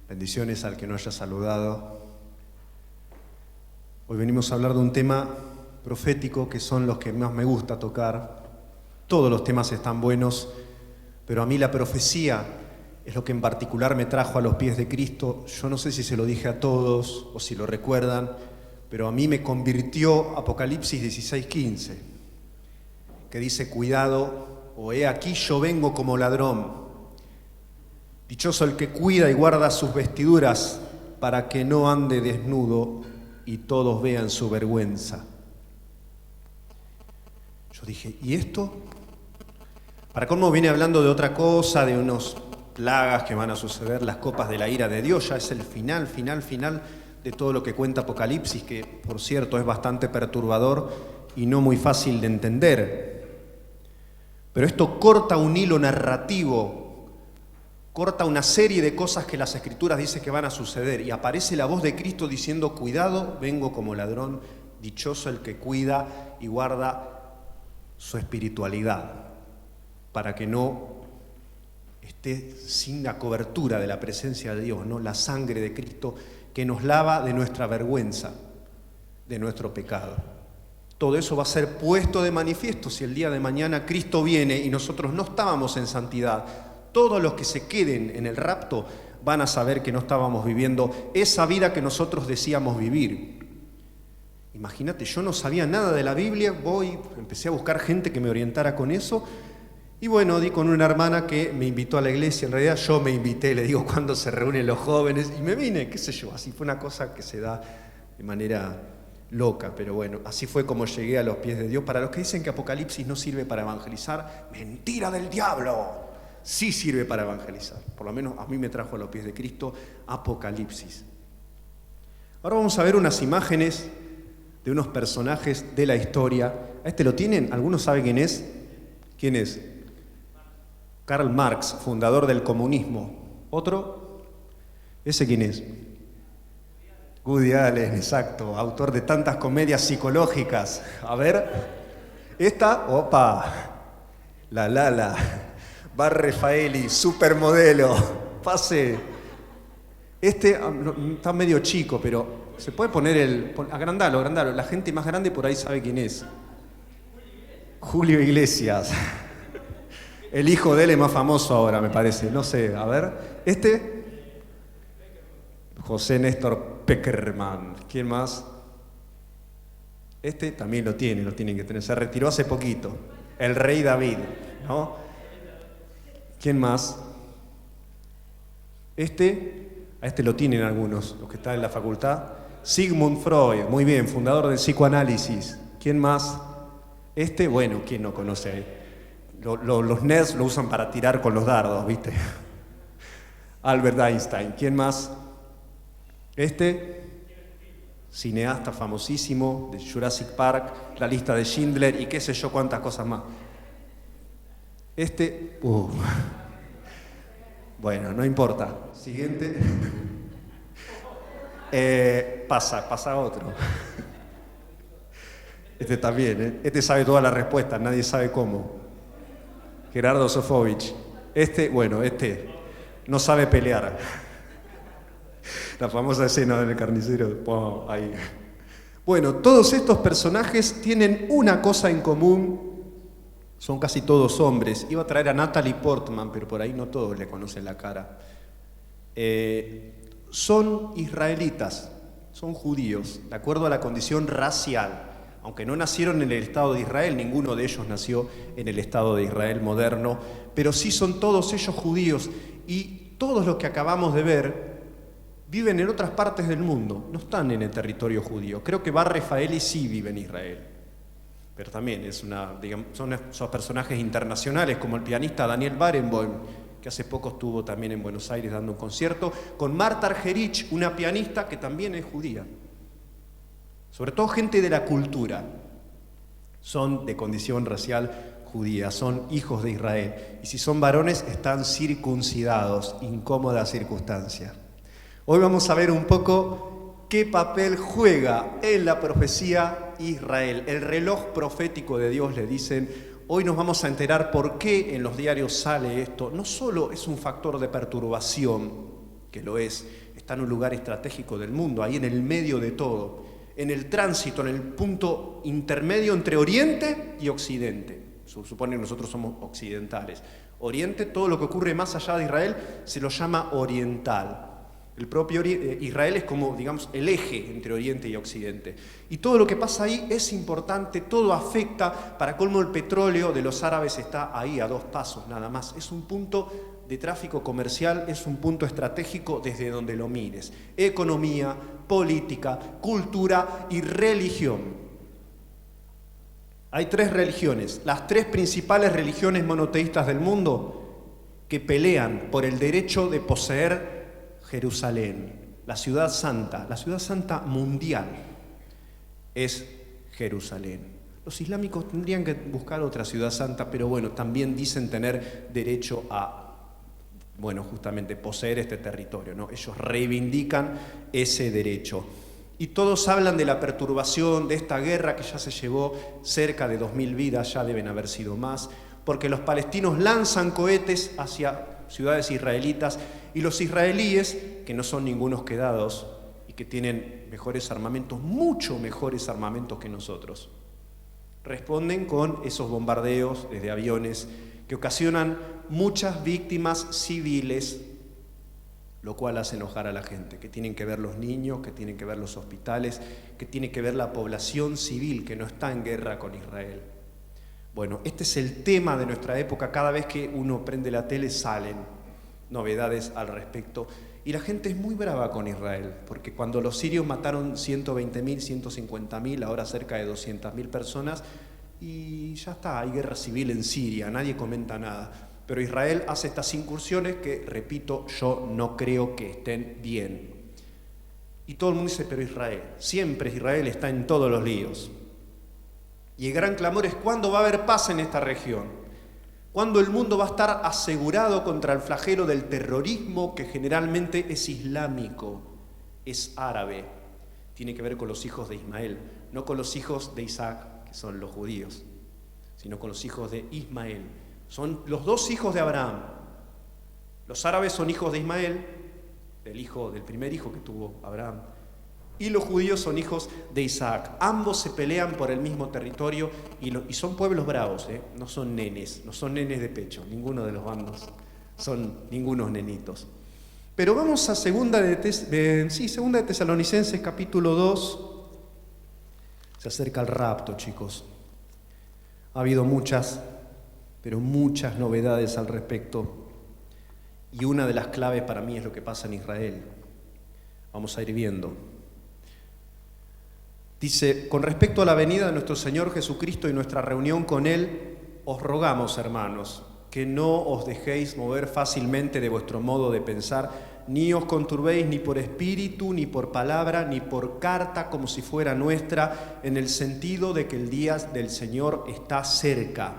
Bendiciones al que no haya saludado. Hoy venimos a hablar de un tema profético que son los que más me gusta tocar. Todos los temas están buenos, pero a mí la profecía es lo que en particular me trajo a los pies de Cristo. Yo no sé si se lo dije a todos o si lo recuerdan, pero a mí me convirtió Apocalipsis 16:15, que dice: cuidado, o he aquí yo vengo como ladrón. Dichoso el que cuida y guarda sus vestiduras para que no ande desnudo y todos vean su vergüenza. Yo dije, ¿y esto? Para colmo viene hablando de otra cosa, de unos plagas que van a suceder, las copas de la ira de Dios. Ya es el final de todo lo que cuenta Apocalipsis, que por cierto es bastante perturbador y no muy fácil de entender. Pero esto corta un hilo narrativo, corta una serie de cosas que las Escrituras dicen que van a suceder, y aparece la voz de Cristo diciendo: cuidado, vengo como ladrón, dichoso el que cuida y guarda su espiritualidad, para que no esté sin la cobertura de la presencia de Dios, ¿no? La sangre de Cristo que nos lava de nuestra vergüenza, de nuestro pecado. Todo eso va a ser puesto de manifiesto si el día de mañana Cristo viene y nosotros no estábamos en santidad. Todos los que se queden en el rapto van a saber que no estábamos viviendo esa vida que nosotros decíamos vivir. Imagínate, yo no sabía nada de la Biblia, empecé a buscar gente que me orientara con eso, y bueno, di con una hermana que me invitó a la iglesia. En realidad yo me invité, le digo, cuando se reúnen los jóvenes, y me vine, qué sé yo, así fue una cosa que se da de manera loca, pero bueno, así fue como llegué a los pies de Dios. Para los que dicen que Apocalipsis no sirve para evangelizar, mentira del diablo. Sí sirve para evangelizar, por lo menos a mí me trajo a los pies de Cristo Apocalipsis. Ahora vamos a ver unas imágenes de unos personajes de la historia. ¿A este lo tienen? ¿Alguno sabe quién es? ¿Quién es? Karl Marx, fundador del comunismo. ¿Otro? ¿Ese quién es? Woody Allen, exacto, autor de tantas comedias psicológicas. A ver, esta, opa, la Bar Refaeli, supermodelo, pase. Este está medio chico, pero se puede poner agrandalo, la gente más grande por ahí sabe quién es. Julio Iglesias. El hijo de él es más famoso ahora, me parece, no sé, a ver. Este, José Néstor Peckerman. ¿Quién más? Este también lo tienen que tener, se retiró hace poquito. El rey David, ¿no? ¿Quién más? A este lo tienen algunos, los que están en la facultad. Sigmund Freud, muy bien, fundador del psicoanálisis. ¿Quién más? Bueno, ¿quién no conoce? Los nerds lo usan para tirar con los dardos, ¿viste? Albert Einstein. ¿Quién más? Cineasta famosísimo de Jurassic Park, La lista de Schindler y qué sé yo cuántas cosas más. Bueno, no importa. Siguiente. Pasa otro. También, ¿eh? Este sabe todas las respuestas, nadie sabe cómo. Gerardo Sofovich. No sabe pelear. La famosa escena del carnicero. Ahí. Bueno, todos estos personajes tienen una cosa en común. Son casi todos hombres. Iba a traer a Natalie Portman, pero por ahí no todos le conocen la cara. Son israelitas, son judíos, de acuerdo a la condición racial. Aunque no nacieron en el Estado de Israel, ninguno de ellos nació en el Estado de Israel moderno, pero sí son todos ellos judíos, y todos los que acabamos de ver viven en otras partes del mundo, no están en el territorio judío. Creo que Bar Refaeli sí vive en Israel. Pero también son esos personajes internacionales, como el pianista Daniel Barenboim, que hace poco estuvo también en Buenos Aires dando un concierto, con Marta Argerich, una pianista que también es judía. Sobre todo gente de la cultura. Son de condición racial judía, son hijos de Israel. Y si son varones, están circuncidados, incómoda circunstancia. Hoy vamos a ver un poco qué papel juega en la profecía Israel. El reloj profético de Dios, le dicen. Hoy nos vamos a enterar por qué en los diarios sale esto. No solo es un factor de perturbación, que lo es, está en un lugar estratégico del mundo, ahí en el medio de todo, en el tránsito, en el punto intermedio entre Oriente y Occidente. Se supone que nosotros somos occidentales. Oriente, todo lo que ocurre más allá de Israel, se lo llama oriental. El propio Israel es como, digamos, el eje entre Oriente y Occidente. Y todo lo que pasa ahí es importante, todo afecta. Para colmo, el petróleo de los árabes está ahí a 2 pasos nada más. Es un punto de tráfico comercial, es un punto estratégico desde donde lo mires. Economía, política, cultura y religión. Hay 3 religiones, las 3 principales religiones monoteístas del mundo que pelean por el derecho de poseer Jerusalén, la ciudad santa mundial es Jerusalén. Los islámicos tendrían que buscar otra ciudad santa, pero bueno, también dicen tener derecho a, justamente poseer este territorio, ¿no? Ellos reivindican ese derecho. Y todos hablan de la perturbación de esta guerra que ya se llevó cerca de 2000 vidas, ya deben haber sido más, porque los palestinos lanzan cohetes hacia ciudades israelitas y los israelíes, que no son ningunos quedados y que tienen mejores armamentos, mucho mejores armamentos que nosotros, responden con esos bombardeos desde aviones que ocasionan muchas víctimas civiles, lo cual hace enojar a la gente, que tienen que ver los niños, que tienen que ver los hospitales, que tiene que ver la población civil que no está en guerra con Israel. Bueno, este es el tema de nuestra época. Cada vez que uno prende la tele salen novedades al respecto. Y la gente es muy brava con Israel, porque cuando los sirios mataron 120.000, 150.000, ahora cerca de 200.000 personas, y ya está, hay guerra civil en Siria, nadie comenta nada. Pero Israel hace estas incursiones que, repito, yo no creo que estén bien. Y todo el mundo dice, pero Israel, siempre Israel está en todos los líos. Y el gran clamor es, ¿cuándo va a haber paz en esta región? ¿Cuándo el mundo va a estar asegurado contra el flagelo del terrorismo que generalmente es islámico, es árabe? Tiene que ver con los hijos de Ismael, no con los hijos de Isaac, que son los judíos, sino con los hijos de Ismael. Son los 2 hijos de Abraham. Los árabes son hijos de Ismael, del primer hijo que tuvo Abraham, y los judíos son hijos de Isaac. Ambos se pelean por el mismo territorio y son pueblos bravos, no son nenes de pecho, ninguno de los bandos son ningunos nenitos. Pero vamos a segunda de Tesalonicenses capítulo 2. Se acerca el rapto, chicos. Ha habido muchas novedades al respecto. Y una de las claves para mí es lo que pasa en Israel. Vamos a ir viendo. Dice, con respecto a la venida de nuestro Señor Jesucristo y nuestra reunión con Él, os rogamos, hermanos, que no os dejéis mover fácilmente de vuestro modo de pensar, ni os conturbéis ni por espíritu, ni por palabra, ni por carta como si fuera nuestra, en el sentido de que el día del Señor está cerca.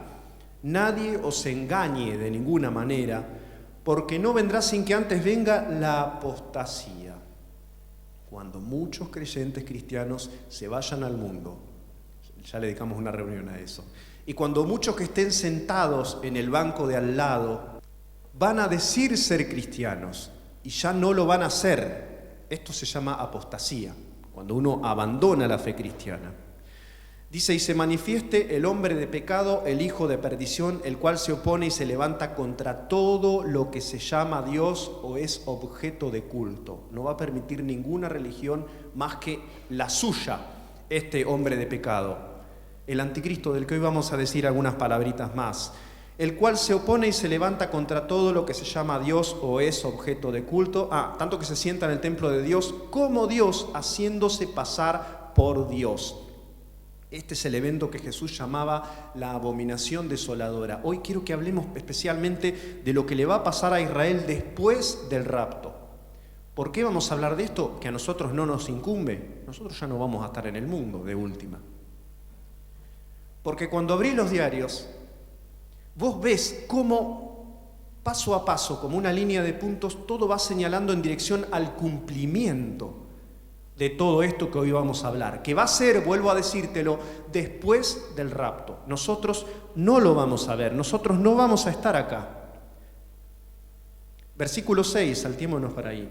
Nadie os engañe de ninguna manera, porque no vendrá sin que antes venga la apostasía, cuando muchos creyentes cristianos se vayan al mundo. Ya le dedicamos una reunión a eso. Y cuando muchos que estén sentados en el banco de al lado van a decir ser cristianos y ya no lo van a hacer. Esto se llama apostasía, cuando uno abandona la fe cristiana. Dice, y se manifieste el hombre de pecado, el hijo de perdición, el cual se opone y se levanta contra todo lo que se llama Dios o es objeto de culto. No va a permitir ninguna religión más que la suya, este hombre de pecado. El anticristo, del que hoy vamos a decir algunas palabritas más. El cual se opone y se levanta contra todo lo que se llama Dios o es objeto de culto. Tanto que se sienta en el templo de Dios como Dios, haciéndose pasar por Dios. Este es el evento que Jesús llamaba la abominación desoladora. Hoy quiero que hablemos especialmente de lo que le va a pasar a Israel después del rapto. ¿Por qué vamos a hablar de esto? Que a nosotros no nos incumbe. Nosotros ya no vamos a estar en el mundo, de última. Porque cuando abrís los diarios, vos ves cómo paso a paso, como una línea de puntos, todo va señalando en dirección al cumplimiento de todo esto que hoy vamos a hablar, que va a ser, vuelvo a decírtelo, después del rapto. Nosotros no lo vamos a ver, nosotros no vamos a estar acá. Versículo 6, saltémonos para ahí.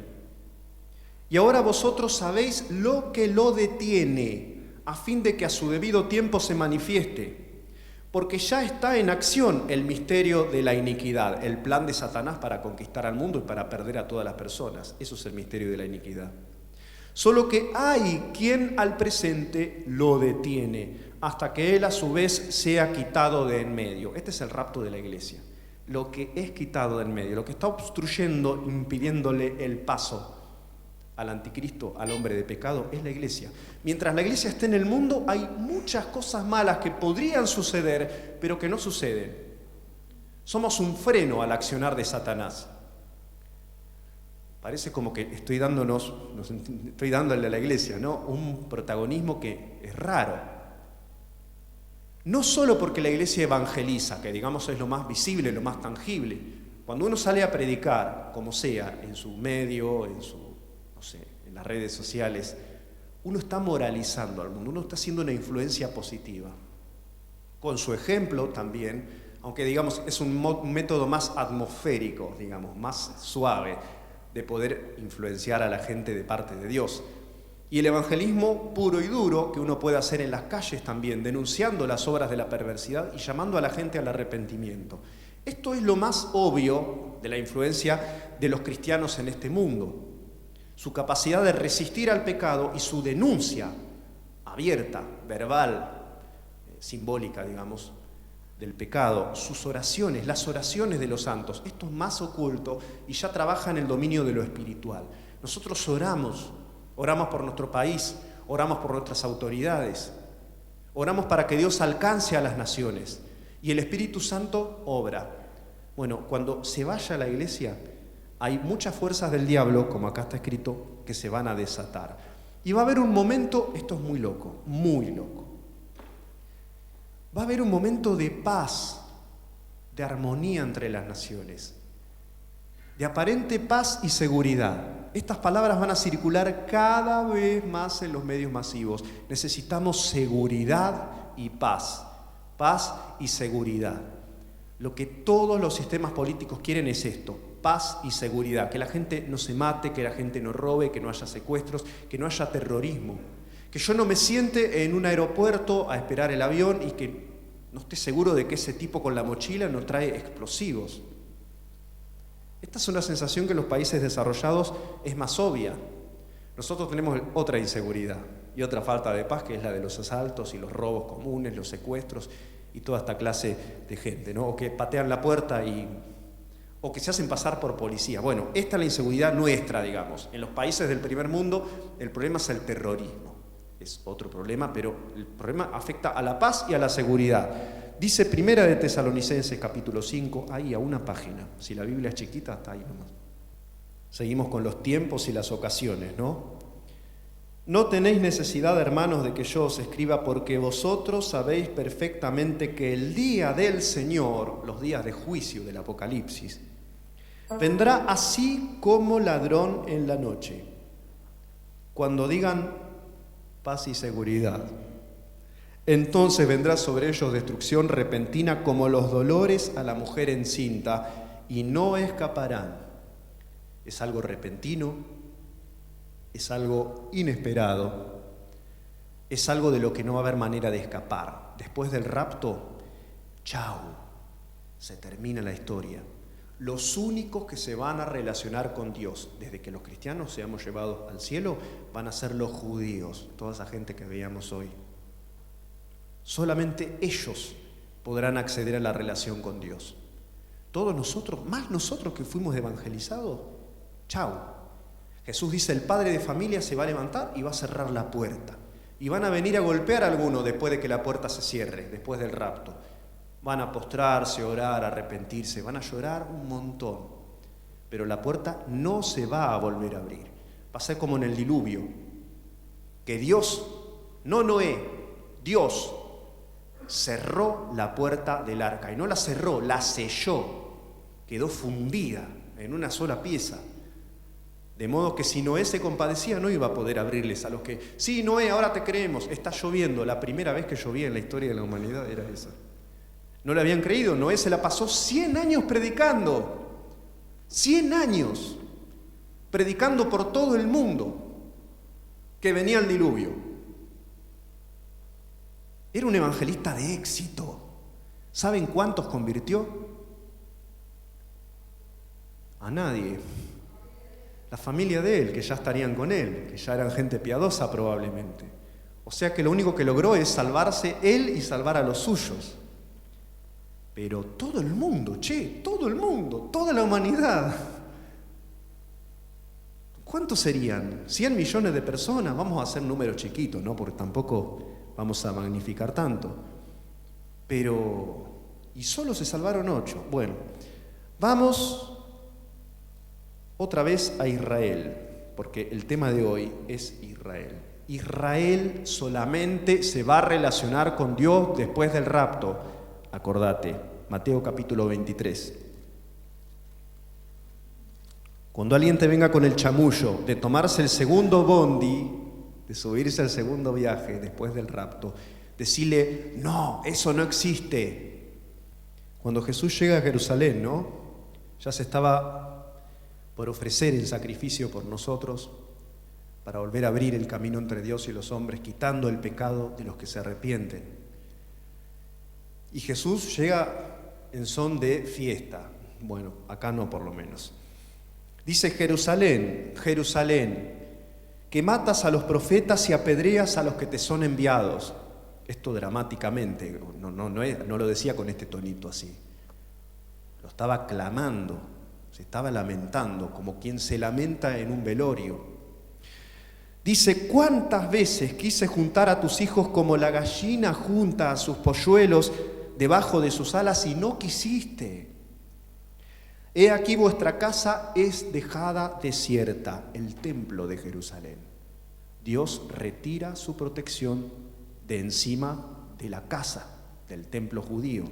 Y ahora vosotros sabéis lo que lo detiene, a fin de que a su debido tiempo se manifieste, porque ya está en acción el misterio de la iniquidad, el plan de Satanás para conquistar al mundo y para perder a todas las personas. Eso es el misterio de la iniquidad. Solo que hay quien al presente lo detiene, hasta que él a su vez sea quitado de en medio. Este es el rapto de la iglesia. Lo que es quitado de en medio, lo que está obstruyendo, impidiéndole el paso al anticristo, al hombre de pecado, es la iglesia. Mientras la iglesia esté en el mundo, hay muchas cosas malas que podrían suceder, pero que no suceden. Somos un freno al accionar de Satanás. Parece como que estoy dándole a la iglesia, ¿no?, un protagonismo que es raro. No solo porque la iglesia evangeliza, que digamos es lo más visible, lo más tangible. Cuando uno sale a predicar, como sea, en su medio, en las redes sociales, uno está moralizando al mundo, uno está haciendo una influencia positiva. Con su ejemplo también, aunque digamos es un método más atmosférico, digamos, más suave, de poder influenciar a la gente de parte de Dios. Y el evangelismo puro y duro que uno puede hacer en las calles también, denunciando las obras de la perversidad y llamando a la gente al arrepentimiento. Esto es lo más obvio de la influencia de los cristianos en este mundo. Su capacidad de resistir al pecado y su denuncia abierta, verbal, simbólica, digamos, del pecado, sus oraciones, las oraciones de los santos. Esto es más oculto y ya trabaja en el dominio de lo espiritual. Nosotros oramos por nuestro país, oramos por nuestras autoridades, oramos para que Dios alcance a las naciones y el Espíritu Santo obra. Bueno, cuando se vaya a la iglesia, hay muchas fuerzas del diablo, como acá está escrito, que se van a desatar. Y va a haber un momento, esto es muy loco, va a haber un momento de paz, de armonía entre las naciones, de aparente paz y seguridad. Estas palabras van a circular cada vez más en los medios masivos. Necesitamos seguridad y paz y seguridad. Lo que todos los sistemas políticos quieren es esto: paz y seguridad, que la gente no se mate, que la gente no robe, que no haya secuestros, que no haya terrorismo, que yo no me siente en un aeropuerto a esperar el avión y que no esté seguro de que ese tipo con la mochila no trae explosivos. Esta es una sensación que en los países desarrollados es más obvia. Nosotros tenemos otra inseguridad y otra falta de paz, que es la de los asaltos y los robos comunes, los secuestros y toda esta clase de gente, ¿no? O que patean la puerta o que se hacen pasar por policía. Bueno, esta es la inseguridad nuestra, digamos. En los países del primer mundo el problema es el terrorismo. Es otro problema, pero el problema afecta a la paz y a la seguridad. Dice Primera de Tesalonicenses, capítulo 5, ahí a una página. Si la Biblia es chiquita, está ahí nomás. Seguimos con los tiempos y las ocasiones, ¿no? No tenéis necesidad, hermanos, de que yo os escriba, porque vosotros sabéis perfectamente que el día del Señor, los días de juicio del Apocalipsis, vendrá así como ladrón en la noche. Cuando digan paz y seguridad, entonces vendrá sobre ellos destrucción repentina como los dolores a la mujer encinta, y no escaparán. Es algo repentino, es algo inesperado, es algo de lo que no va a haber manera de escapar. Después del rapto, chau, se termina la historia. Los únicos que se van a relacionar con Dios, desde que los cristianos seamos llevados al cielo, van a ser los judíos, toda esa gente que veíamos hoy. Solamente ellos podrán acceder a la relación con Dios. Todos nosotros, más nosotros que fuimos evangelizados, chau. Jesús dice: el padre de familia se va a levantar y va a cerrar la puerta. Y van a venir a golpear a alguno después de que la puerta se cierre, después del rapto. Van a postrarse, orar, arrepentirse, van a llorar un montón. Pero la puerta no se va a volver a abrir. Va a ser como en el diluvio, que Dios, no Noé, Dios cerró la puerta del arca. Y no la cerró, la selló. Quedó fundida en una sola pieza. De modo que si Noé se compadecía, no iba a poder abrirles a los que: sí, Noé, ahora te creemos, está lloviendo. La primera vez que llovía en la historia de la humanidad era esa. No le habían creído. Noé se la pasó 100 años predicando. 100 años predicando por todo el mundo que venía el diluvio. Era un evangelista de éxito. ¿Saben cuántos convirtió? A nadie. La familia de él, que ya estarían con él, que ya eran gente piadosa probablemente. O sea que lo único que logró es salvarse él y salvar a los suyos. Pero todo el mundo, todo el mundo, toda la humanidad. ¿Cuántos serían? 100 millones de personas. Vamos a hacer números chiquitos, ¿no? Porque tampoco vamos a magnificar tanto. Pero, y solo se salvaron 8. Bueno, vamos otra vez a Israel, porque el tema de hoy es Israel. Israel solamente se va a relacionar con Dios después del rapto. Acordate, Mateo capítulo 23. Cuando alguien te venga con el chamullo de tomarse el segundo bondi, de subirse al segundo viaje después del rapto, decirle, no, eso no existe. Cuando Jesús llega a Jerusalén, ¿no? Ya se estaba por ofrecer el sacrificio por nosotros, para volver a abrir el camino entre Dios y los hombres, quitando el pecado de los que se arrepienten. Y Jesús llega en son de fiesta. Bueno, acá no por lo menos. Dice: Jerusalén, Jerusalén, que matas a los profetas y apedreas a los que te son enviados. Esto dramáticamente, no lo decía con este tonito así. Lo estaba clamando, se estaba lamentando, como quien se lamenta en un velorio. Dice: ¿cuántas veces quise juntar a tus hijos como la gallina junta a sus polluelos debajo de sus alas y no quisiste? He aquí vuestra casa es dejada desierta, el templo de Jerusalén. Dios retira su protección de encima de la casa del templo judío.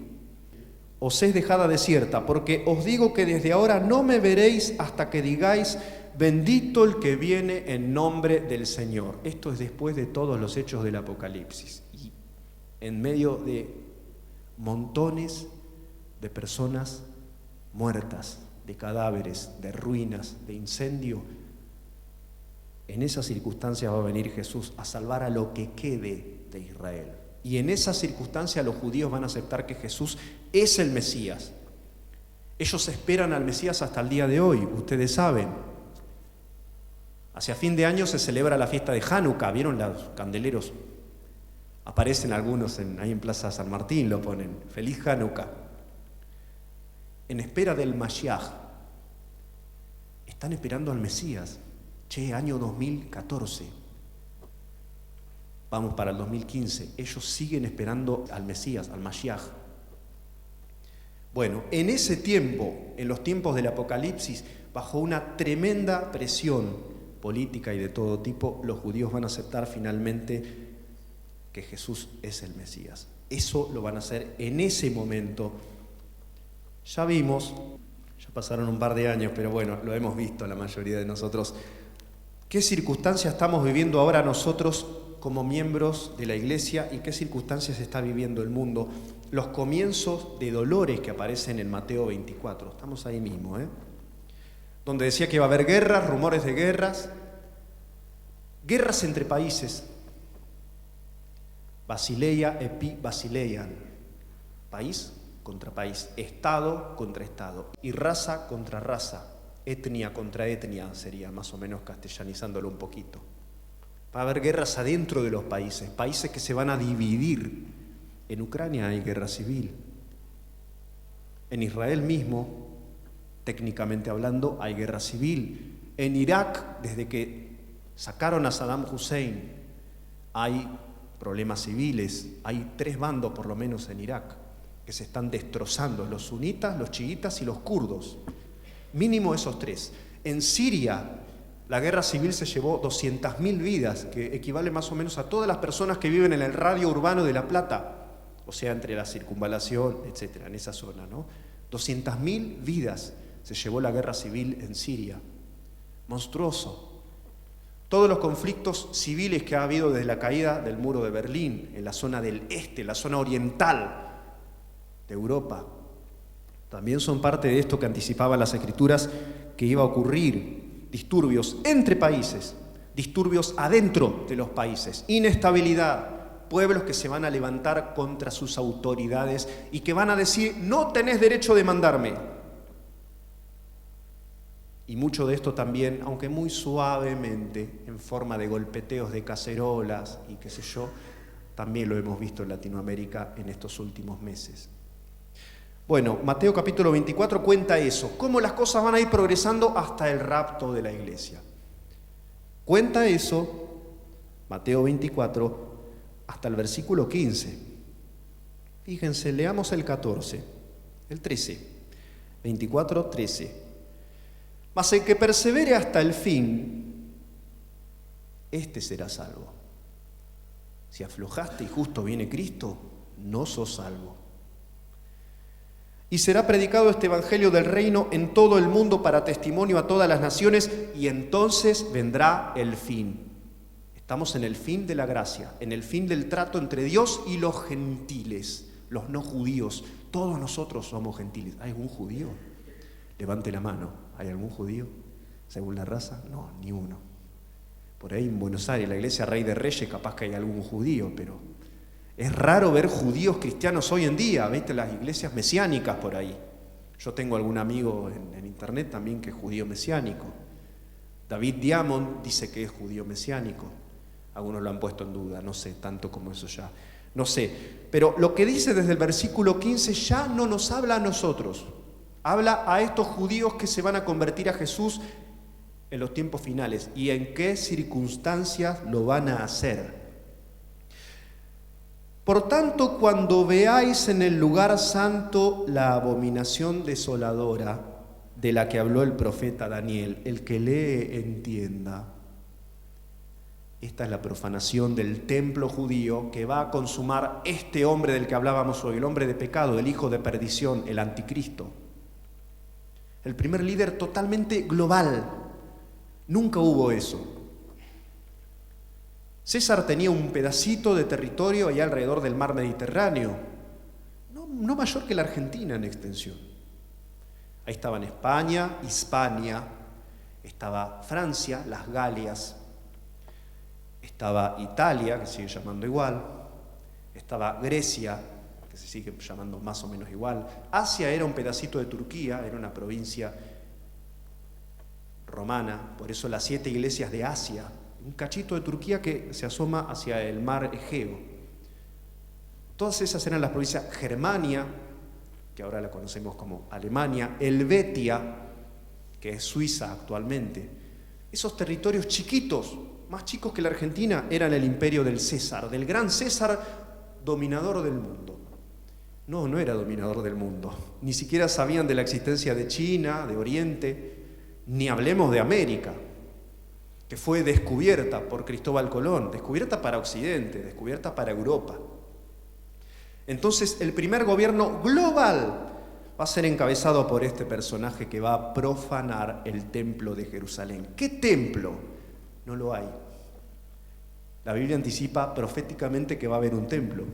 Os es dejada desierta, porque os digo que desde ahora no me veréis hasta que digáis: bendito el que viene en nombre del Señor. Esto es después de todos los hechos del Apocalipsis. Y en medio de montones de personas muertas, de cadáveres, de ruinas, de incendio, en esas circunstancias va a venir Jesús a salvar a lo que quede de Israel. Y en esas circunstancias los judíos van a aceptar que Jesús es el Mesías. Ellos esperan al Mesías hasta el día de hoy, ustedes saben. Hacia fin de año se celebra la fiesta de Hanukkah, ¿vieron los candeleros? Aparecen algunos ahí en Plaza San Martín, lo ponen, feliz Hanukkah. En espera del Mashiach. Están esperando al Mesías. Año 2014. Vamos para el 2015. Ellos siguen esperando al Mesías, al Mashiach. Bueno, en ese tiempo, en los tiempos del Apocalipsis, bajo una tremenda presión política y de todo tipo, los judíos van a aceptar finalmente que Jesús es el Mesías. Eso lo van a hacer en ese momento. Ya vimos, ya pasaron un par de años, pero bueno, lo hemos visto la mayoría de nosotros. ¿Qué circunstancias estamos viviendo ahora nosotros como miembros de la Iglesia y qué circunstancias está viviendo el mundo? Los comienzos de dolores que aparecen en Mateo 24. Estamos ahí mismo, donde decía que va a haber guerras, rumores de guerras entre países. Basileia epi basileian. País contra país, Estado contra Estado y raza contra raza. Etnia contra etnia sería más o menos castellanizándolo un poquito. Va a haber guerras adentro de los países, países que se van a dividir. En Ucrania hay guerra civil. En Israel mismo, técnicamente hablando, hay guerra civil. En Irak, desde que sacaron a Saddam Hussein, hay problemas civiles. Hay 3 bandos por lo menos en Irak que se están destrozando, los sunitas, los chiitas y los kurdos. Mínimo esos 3. En Siria, la guerra civil se llevó 200.000 vidas, que equivale más o menos a todas las personas que viven en el radio urbano de La Plata, o sea, entre la circunvalación, etcétera, en esa zona, ¿no? 200.000 vidas se llevó la guerra civil en Siria. Monstruoso. Todos los conflictos civiles que ha habido desde la caída del muro de Berlín, en la zona del este, la zona oriental de Europa. También son parte de esto que anticipaban las Escrituras que iba a ocurrir: disturbios entre países, disturbios adentro de los países, inestabilidad, pueblos que se van a levantar contra sus autoridades y que van a decir: no tenés derecho de mandarme. Y mucho de esto también, aunque muy suavemente, en forma de golpeteos de cacerolas y qué sé yo, también lo hemos visto en Latinoamérica en estos últimos meses. Bueno, Mateo capítulo 24 cuenta eso, cómo las cosas van a ir progresando hasta el rapto de la iglesia. Cuenta eso, Mateo 24, hasta el versículo 15. Fíjense, leamos el 14, el 13, 24, 13. Mas el que persevere hasta el fin, este será salvo. Si aflojaste y justo viene Cristo, no sos salvo. Y será predicado este evangelio del reino en todo el mundo para testimonio a todas las naciones, y entonces vendrá el fin. Estamos en el fin de la gracia, en el fin del trato entre Dios y los gentiles, los no judíos. Todos nosotros somos gentiles. ¿Hay algún judío? Levante la mano. ¿Hay algún judío? Según la raza, no, ni uno. Por ahí en Buenos Aires, la iglesia Rey de Reyes, capaz que hay algún judío, pero es raro ver judíos cristianos hoy en día, ¿viste? Las iglesias mesiánicas por ahí. Yo tengo algún amigo en internet también que es judío mesiánico. David Diamond dice que es judío mesiánico. Algunos lo han puesto en duda, no sé, tanto como eso ya. No sé, pero lo que dice desde el versículo 15 ya no nos habla a nosotros. Habla a estos judíos que se van a convertir a Jesús en los tiempos finales y en qué circunstancias lo van a hacer. Por tanto, cuando veáis en el lugar santo la abominación desoladora de la que habló el profeta Daniel, el que lee entienda. Esta es la profanación del templo judío que va a consumar este hombre del que hablábamos hoy, el hombre de pecado, el hijo de perdición, el anticristo. El primer líder totalmente global. Nunca hubo eso. César tenía un pedacito de territorio allá alrededor del mar Mediterráneo, no mayor que la Argentina en extensión. Ahí estaban España, Hispania, estaba Francia, las Galias, estaba Italia, que sigue llamando igual, estaba Grecia, que se sigue llamando más o menos igual. Asia era un pedacito de Turquía, era una provincia romana, por eso las 7 iglesias de Asia, un cachito de Turquía que se asoma hacia el mar Egeo. Todas esas eran las provincias. Germania, que ahora la conocemos como Alemania, Helvetia, que es Suiza actualmente. Esos territorios chiquitos, más chicos que la Argentina, eran el imperio del César, del gran César, dominador del mundo. No era dominador del mundo. Ni siquiera sabían de la existencia de China, de Oriente, ni hablemos de América, que fue descubierta por Cristóbal Colón, descubierta para Occidente, descubierta para Europa. Entonces, el primer gobierno global va a ser encabezado por este personaje que va a profanar el templo de Jerusalén. ¿Qué templo? No lo hay. La Biblia anticipa proféticamente que va a haber un templo.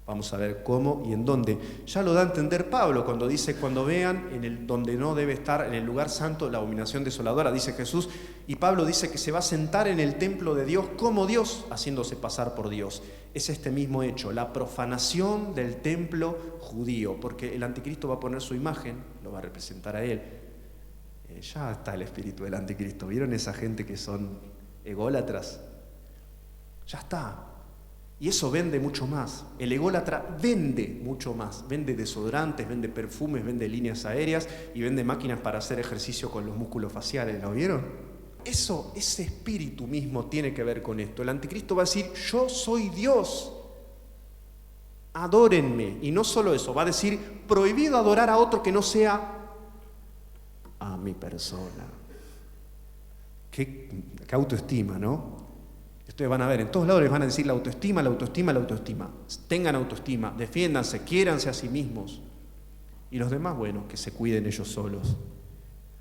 Vamos a ver cómo y en dónde. Ya lo da a entender Pablo cuando dice: cuando vean donde no debe estar, en el lugar santo, la abominación desoladora, dice Jesús. Y Pablo dice que se va a sentar en el templo de Dios como Dios, haciéndose pasar por Dios. Es este mismo hecho, la profanación del templo judío, porque el anticristo va a poner su imagen, lo va a representar a él. Ya está el espíritu del anticristo. ¿Vieron esa gente que son ególatras? Ya está. Y eso vende mucho más. El ególatra vende mucho más. Vende desodorantes, vende perfumes, vende líneas aéreas y vende máquinas para hacer ejercicio con los músculos faciales. ¿Lo vieron? Ese espíritu mismo tiene que ver con esto. El anticristo va a decir: yo soy Dios, adórenme. Y no solo eso, va a decir: prohibido adorar a otro que no sea a mi persona. Qué autoestima, ¿no? Ustedes van a ver, en todos lados les van a decir la autoestima, la autoestima, la autoestima. Tengan autoestima, defiéndanse, quiéranse a sí mismos. Y los demás, bueno, que se cuiden ellos solos.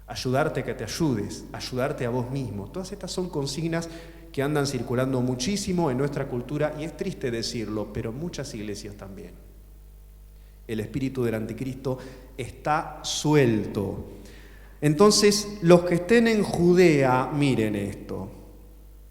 Ayudarte a que te ayudes, ayudarte a vos mismo. Todas estas son consignas que andan circulando muchísimo en nuestra cultura, y es triste decirlo, pero muchas iglesias también. El espíritu del anticristo está suelto. Entonces, los que estén en Judea, miren esto,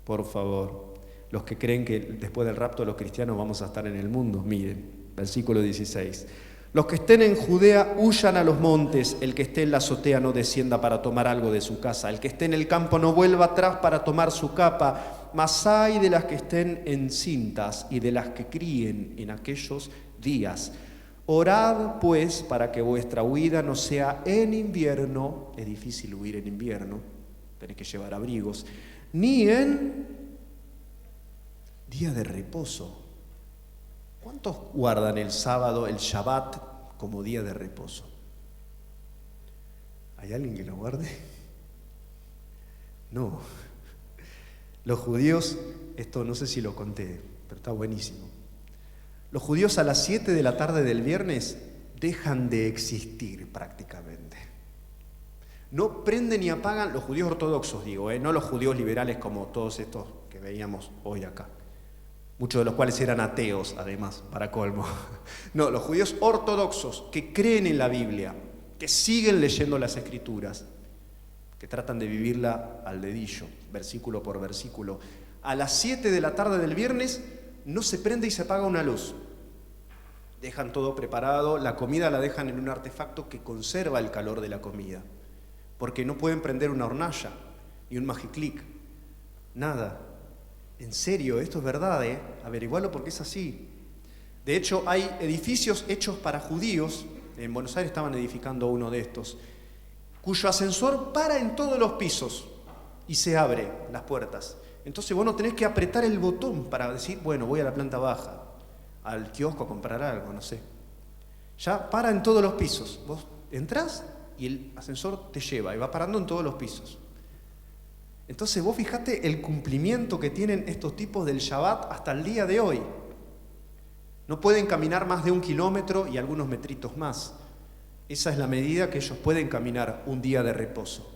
por favor. Los que creen que después del rapto los cristianos vamos a estar en el mundo, miren, versículo 16. Los que estén en Judea huyan a los montes, el que esté en la azotea no descienda para tomar algo de su casa, el que esté en el campo no vuelva atrás para tomar su capa, mas ay de las que estén encintas y de las que críen en aquellos días. Orad pues para que vuestra huida no sea en invierno, es difícil huir en invierno, tenés que llevar abrigos, ni en día de reposo. ¿Cuántos guardan el sábado, el Shabbat, como día de reposo? ¿Hay alguien que lo guarde? No. Los judíos, esto no sé si lo conté, pero está buenísimo. Los judíos a las 7 de la tarde del viernes dejan de existir prácticamente. No prenden ni apagan, los judíos ortodoxos digo, no los judíos liberales como todos estos que veíamos hoy acá. Muchos de los cuales eran ateos, además, para colmo. No, los judíos ortodoxos que creen en la Biblia, que siguen leyendo las Escrituras, que tratan de vivirla al dedillo, versículo por versículo. A las 7 de la tarde del viernes no se prende y se apaga una luz. Dejan todo preparado, la comida la dejan en un artefacto que conserva el calor de la comida, porque no pueden prender una hornalla, ni un magiclic, nada. En serio, esto es verdad, averigualo porque es así. De hecho, hay edificios hechos para judíos, en Buenos Aires estaban edificando uno de estos, cuyo ascensor para en todos los pisos y se abre las puertas. Entonces vos no tenés que apretar el botón para decir, bueno, voy a la planta baja, al kiosco a comprar algo, no sé. Ya para en todos los pisos. Vos entrás y el ascensor te lleva y va parando en todos los pisos. Entonces vos fijate el cumplimiento que tienen estos tipos del Shabbat hasta el día de hoy. No pueden caminar más de 1 kilómetro y algunos metritos más. Esa es la medida que ellos pueden caminar un día de reposo.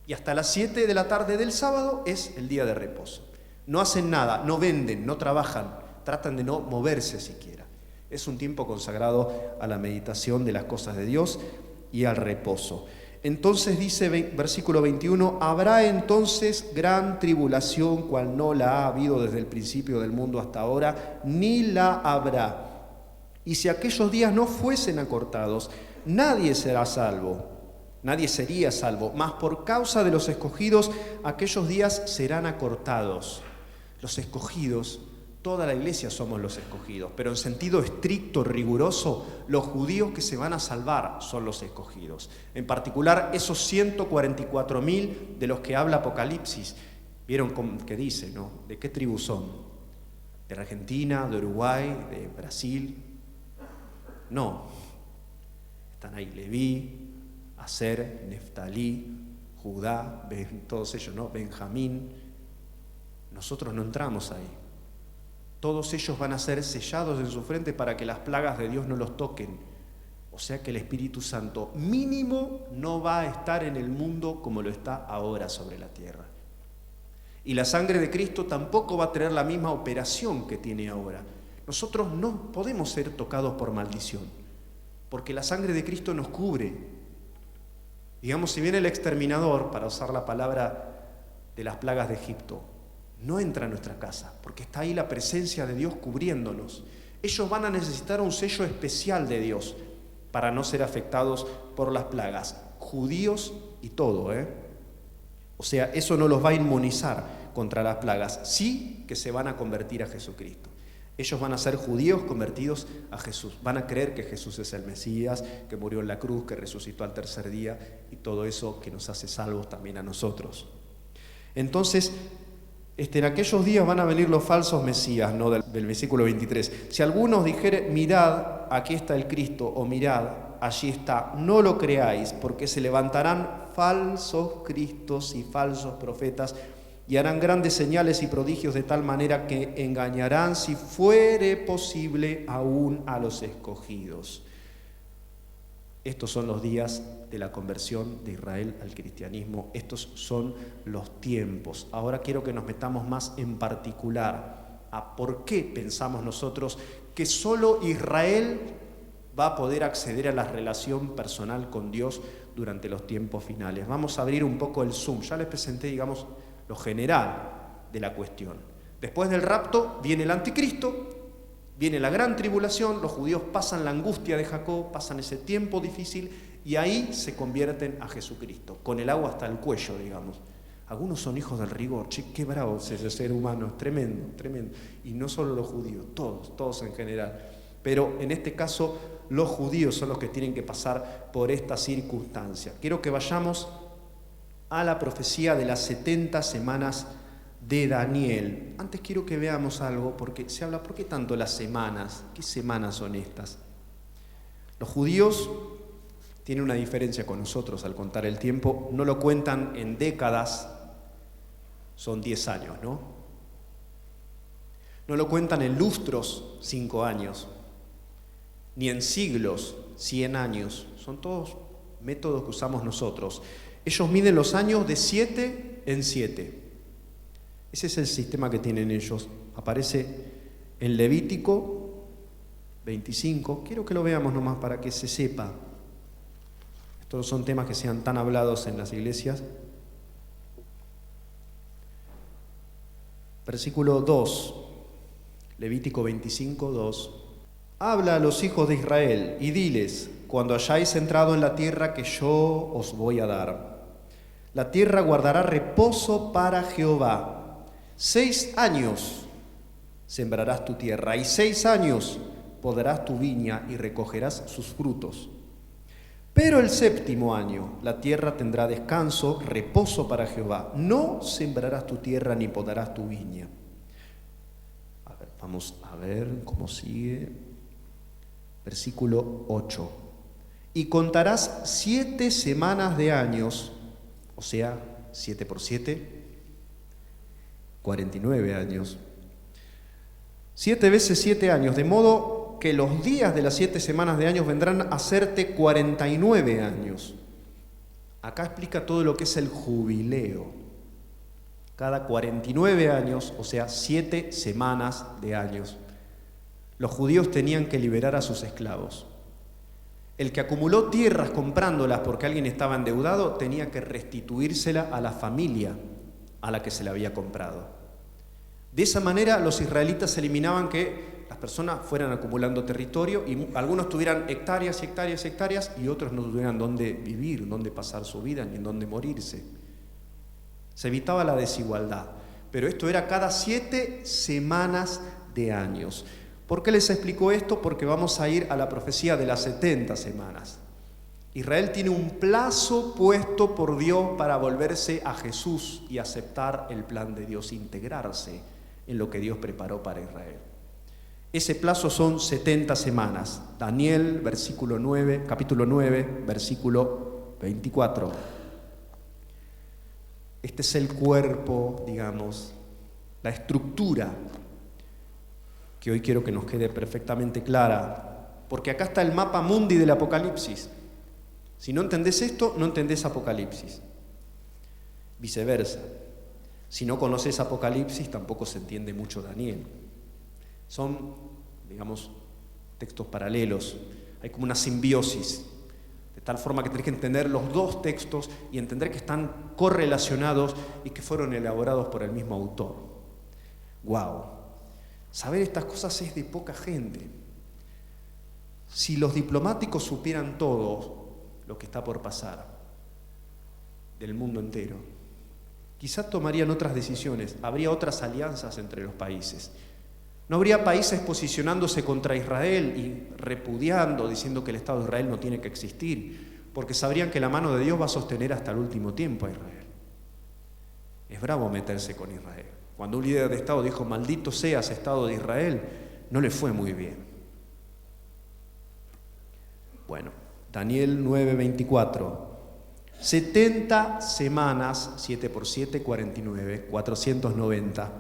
Y hasta las 7 de la tarde del sábado es el día de reposo. No hacen nada, no venden, no trabajan, tratan de no moverse siquiera. Es un tiempo consagrado a la meditación de las cosas de Dios y al reposo. Entonces dice versículo 21, habrá entonces gran tribulación, cual no la ha habido desde el principio del mundo hasta ahora, ni la habrá. Y si aquellos días no fuesen acortados, nadie será salvo, nadie sería salvo, mas por causa de los escogidos, aquellos días serán acortados. Los escogidos, toda la iglesia somos los escogidos, pero en sentido estricto, riguroso, los judíos que se van a salvar son los escogidos. En particular, esos 144.000 de los que habla Apocalipsis. ¿Vieron qué dice, no? ¿De qué tribu son? ¿De Argentina, de Uruguay, de Brasil? No. Están ahí Leví, Aser, Neftalí, Judá, todos ellos, ¿no? Benjamín. Nosotros no entramos ahí. Todos ellos van a ser sellados en su frente para que las plagas de Dios no los toquen. O sea que el Espíritu Santo mínimo no va a estar en el mundo como lo está ahora sobre la tierra. Y la sangre de Cristo tampoco va a tener la misma operación que tiene ahora. Nosotros no podemos ser tocados por maldición, porque la sangre de Cristo nos cubre. Digamos, si viene el exterminador, para usar la palabra de las plagas de Egipto, no entra a nuestra casa, porque está ahí la presencia de Dios cubriéndonos. Ellos van a necesitar un sello especial de Dios para no ser afectados por las plagas. Judíos y todo, O sea, eso no los va a inmunizar contra las plagas. Sí que se van a convertir a Jesucristo. Ellos van a ser judíos convertidos a Jesús. Van a creer que Jesús es el Mesías, que murió en la cruz, que resucitó al tercer día y todo eso que nos hace salvos también a nosotros. Entonces, en aquellos días van a venir los falsos mesías, ¿no? Del versículo 23. Si algunos dijeren, mirad, aquí está el Cristo, o mirad, allí está, no lo creáis, porque se levantarán falsos cristos y falsos profetas, y harán grandes señales y prodigios de tal manera que engañarán, si fuere posible, aún a los escogidos. Estos son los días de la conversión de Israel al cristianismo. Estos son los tiempos. Ahora quiero que nos metamos más en particular a por qué pensamos nosotros que solo Israel va a poder acceder a la relación personal con Dios durante los tiempos finales. Vamos a abrir un poco el zoom. Ya les presenté, digamos, lo general de la cuestión. Después del rapto viene el anticristo, viene la gran tribulación, los judíos pasan la angustia de Jacob, pasan ese tiempo difícil y ahí se convierten a Jesucristo, con el agua hasta el cuello, digamos. Algunos son hijos del rigor. Che, qué bravo es ese ser humano, es tremendo, tremendo. Y no solo los judíos, todos en general. Pero en este caso, los judíos son los que tienen que pasar por esta circunstancia. Quiero que vayamos a la profecía de las 70 semanas de Daniel. Antes quiero que veamos algo, porque se habla, ¿por qué tanto las semanas? ¿Qué semanas son estas? Los judíos tienen una diferencia con nosotros al contar el tiempo, no lo cuentan en décadas, son 10 años, ¿no? No lo cuentan en lustros, 5 años, ni en siglos, 100 años, son todos métodos que usamos nosotros. Ellos miden los años de 7 en 7. Ese es el sistema que tienen ellos. Aparece en Levítico 25. Quiero que lo veamos nomás para que se sepa. Estos son temas que sean tan hablados en las iglesias. Versículo 2. Levítico 25, 2. Habla a los hijos de Israel y diles: cuando hayáis entrado en la tierra que yo os voy a dar, la tierra guardará reposo para Jehová. 6 años sembrarás tu tierra, y 6 años podarás tu viña y recogerás sus frutos. Pero el 7º año la tierra tendrá descanso, reposo para Jehová. No sembrarás tu tierra ni podarás tu viña. A ver, vamos a ver cómo sigue. Versículo 8. Y contarás 7 semanas de años, o sea, 7 por 7, 49 años. 7 veces 7 años, de modo que los días de las 7 semanas de años vendrán a hacerte 49 años. Acá explica todo lo que es el jubileo. Cada 49 años, o sea, 7 semanas de años, los judíos tenían que liberar a sus esclavos. El que acumuló tierras comprándolas porque alguien estaba endeudado, tenía que restituírsela a la familia a la que se la había comprado. De esa manera los israelitas eliminaban que las personas fueran acumulando territorio y algunos tuvieran hectáreas y hectáreas y hectáreas y otros no tuvieran dónde vivir, dónde pasar su vida ni en dónde morirse. Se evitaba la desigualdad, pero esto era cada 7 semanas de años. ¿Por qué les explico esto? Porque vamos a ir a la profecía de las 70 semanas. Israel tiene un plazo puesto por Dios para volverse a Jesús y aceptar el plan de Dios, integrarse en lo que Dios preparó para Israel. Ese plazo son 70 semanas. Daniel, capítulo 9, versículo 24. Este es el cuerpo, digamos, la estructura que hoy quiero que nos quede perfectamente clara, porque acá está el mapa mundi del Apocalipsis. Si no entendés esto, no entendés Apocalipsis. Viceversa. Si no conoces Apocalipsis, tampoco se entiende mucho Daniel. Son, digamos, textos paralelos. Hay como una simbiosis, de tal forma que tenés que entender los dos textos y entender que están correlacionados y que fueron elaborados por el mismo autor. ¡Guau! Saber estas cosas es de poca gente. Si los diplomáticos supieran todo lo que está por pasar del mundo entero, quizás tomarían otras decisiones, habría otras alianzas entre los países. No habría países posicionándose contra Israel y repudiando, diciendo que el Estado de Israel no tiene que existir, porque sabrían que la mano de Dios va a sostener hasta el último tiempo a Israel. Es bravo meterse con Israel. Cuando un líder de Estado dijo, maldito seas Estado de Israel, no le fue muy bien. Bueno, Daniel 9:24. 70 semanas, 7 por 7, 49, 490.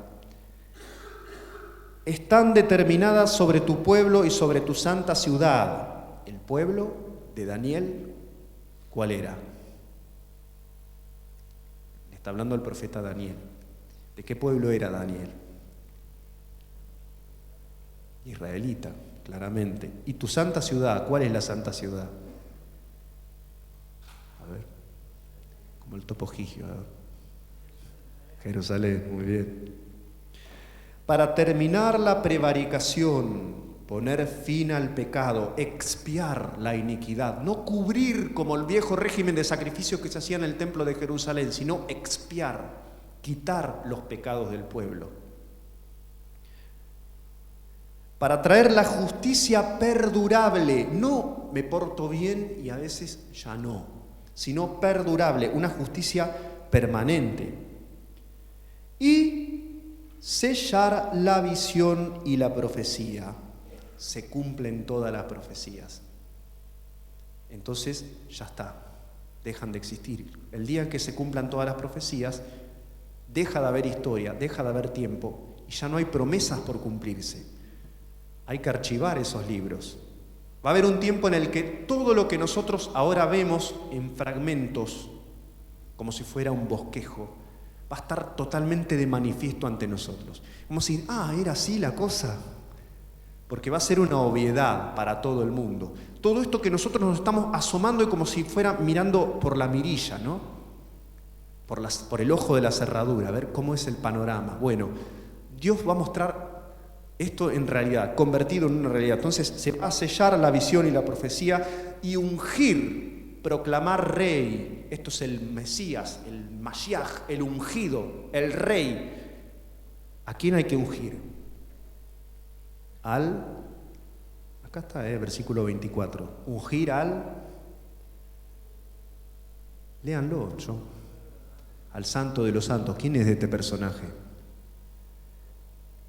Están determinadas sobre tu pueblo y sobre tu santa ciudad. El pueblo de Daniel, ¿cuál era? Le está hablando el profeta Daniel. ¿De qué pueblo era Daniel? Israelita. claramente. ¿Y tu santa ciudad? ¿Cuál es la santa ciudad? A ver, como el Topo Gigio. Jerusalén, muy bien. Para terminar la prevaricación, poner fin al pecado, expiar la iniquidad, no cubrir como el viejo régimen de sacrificios que se hacía en el templo de Jerusalén, sino expiar, quitar los pecados del pueblo. Para traer la justicia perdurable, no me porto bien y a veces ya no, sino perdurable, una justicia permanente. Y sellar la visión y la profecía. Se cumplen todas las profecías. Entonces ya está, dejan de existir. El día en que se cumplan todas las profecías, deja de haber historia, deja de haber tiempo y ya no hay promesas por cumplirse. Hay que archivar esos libros. Va a haber un tiempo en el que todo lo que nosotros ahora vemos en fragmentos, como si fuera un bosquejo, va a estar totalmente de manifiesto ante nosotros. Como si, era así la cosa. Porque va a ser una obviedad para todo el mundo. Todo esto que nosotros nos estamos asomando es como si fuera mirando por la mirilla, ¿no? Por el ojo de la cerradura, a ver cómo es el panorama. Bueno, Dios va a mostrar esto en realidad, convertido en una realidad. Entonces se va a sellar la visión y la profecía y ungir, proclamar rey. Esto es el Mesías, el Mashiach, el ungido, el rey. ¿A quién hay que ungir? Acá está, versículo 24, ungir léanlo, al santo de los santos. ¿Quién es este personaje?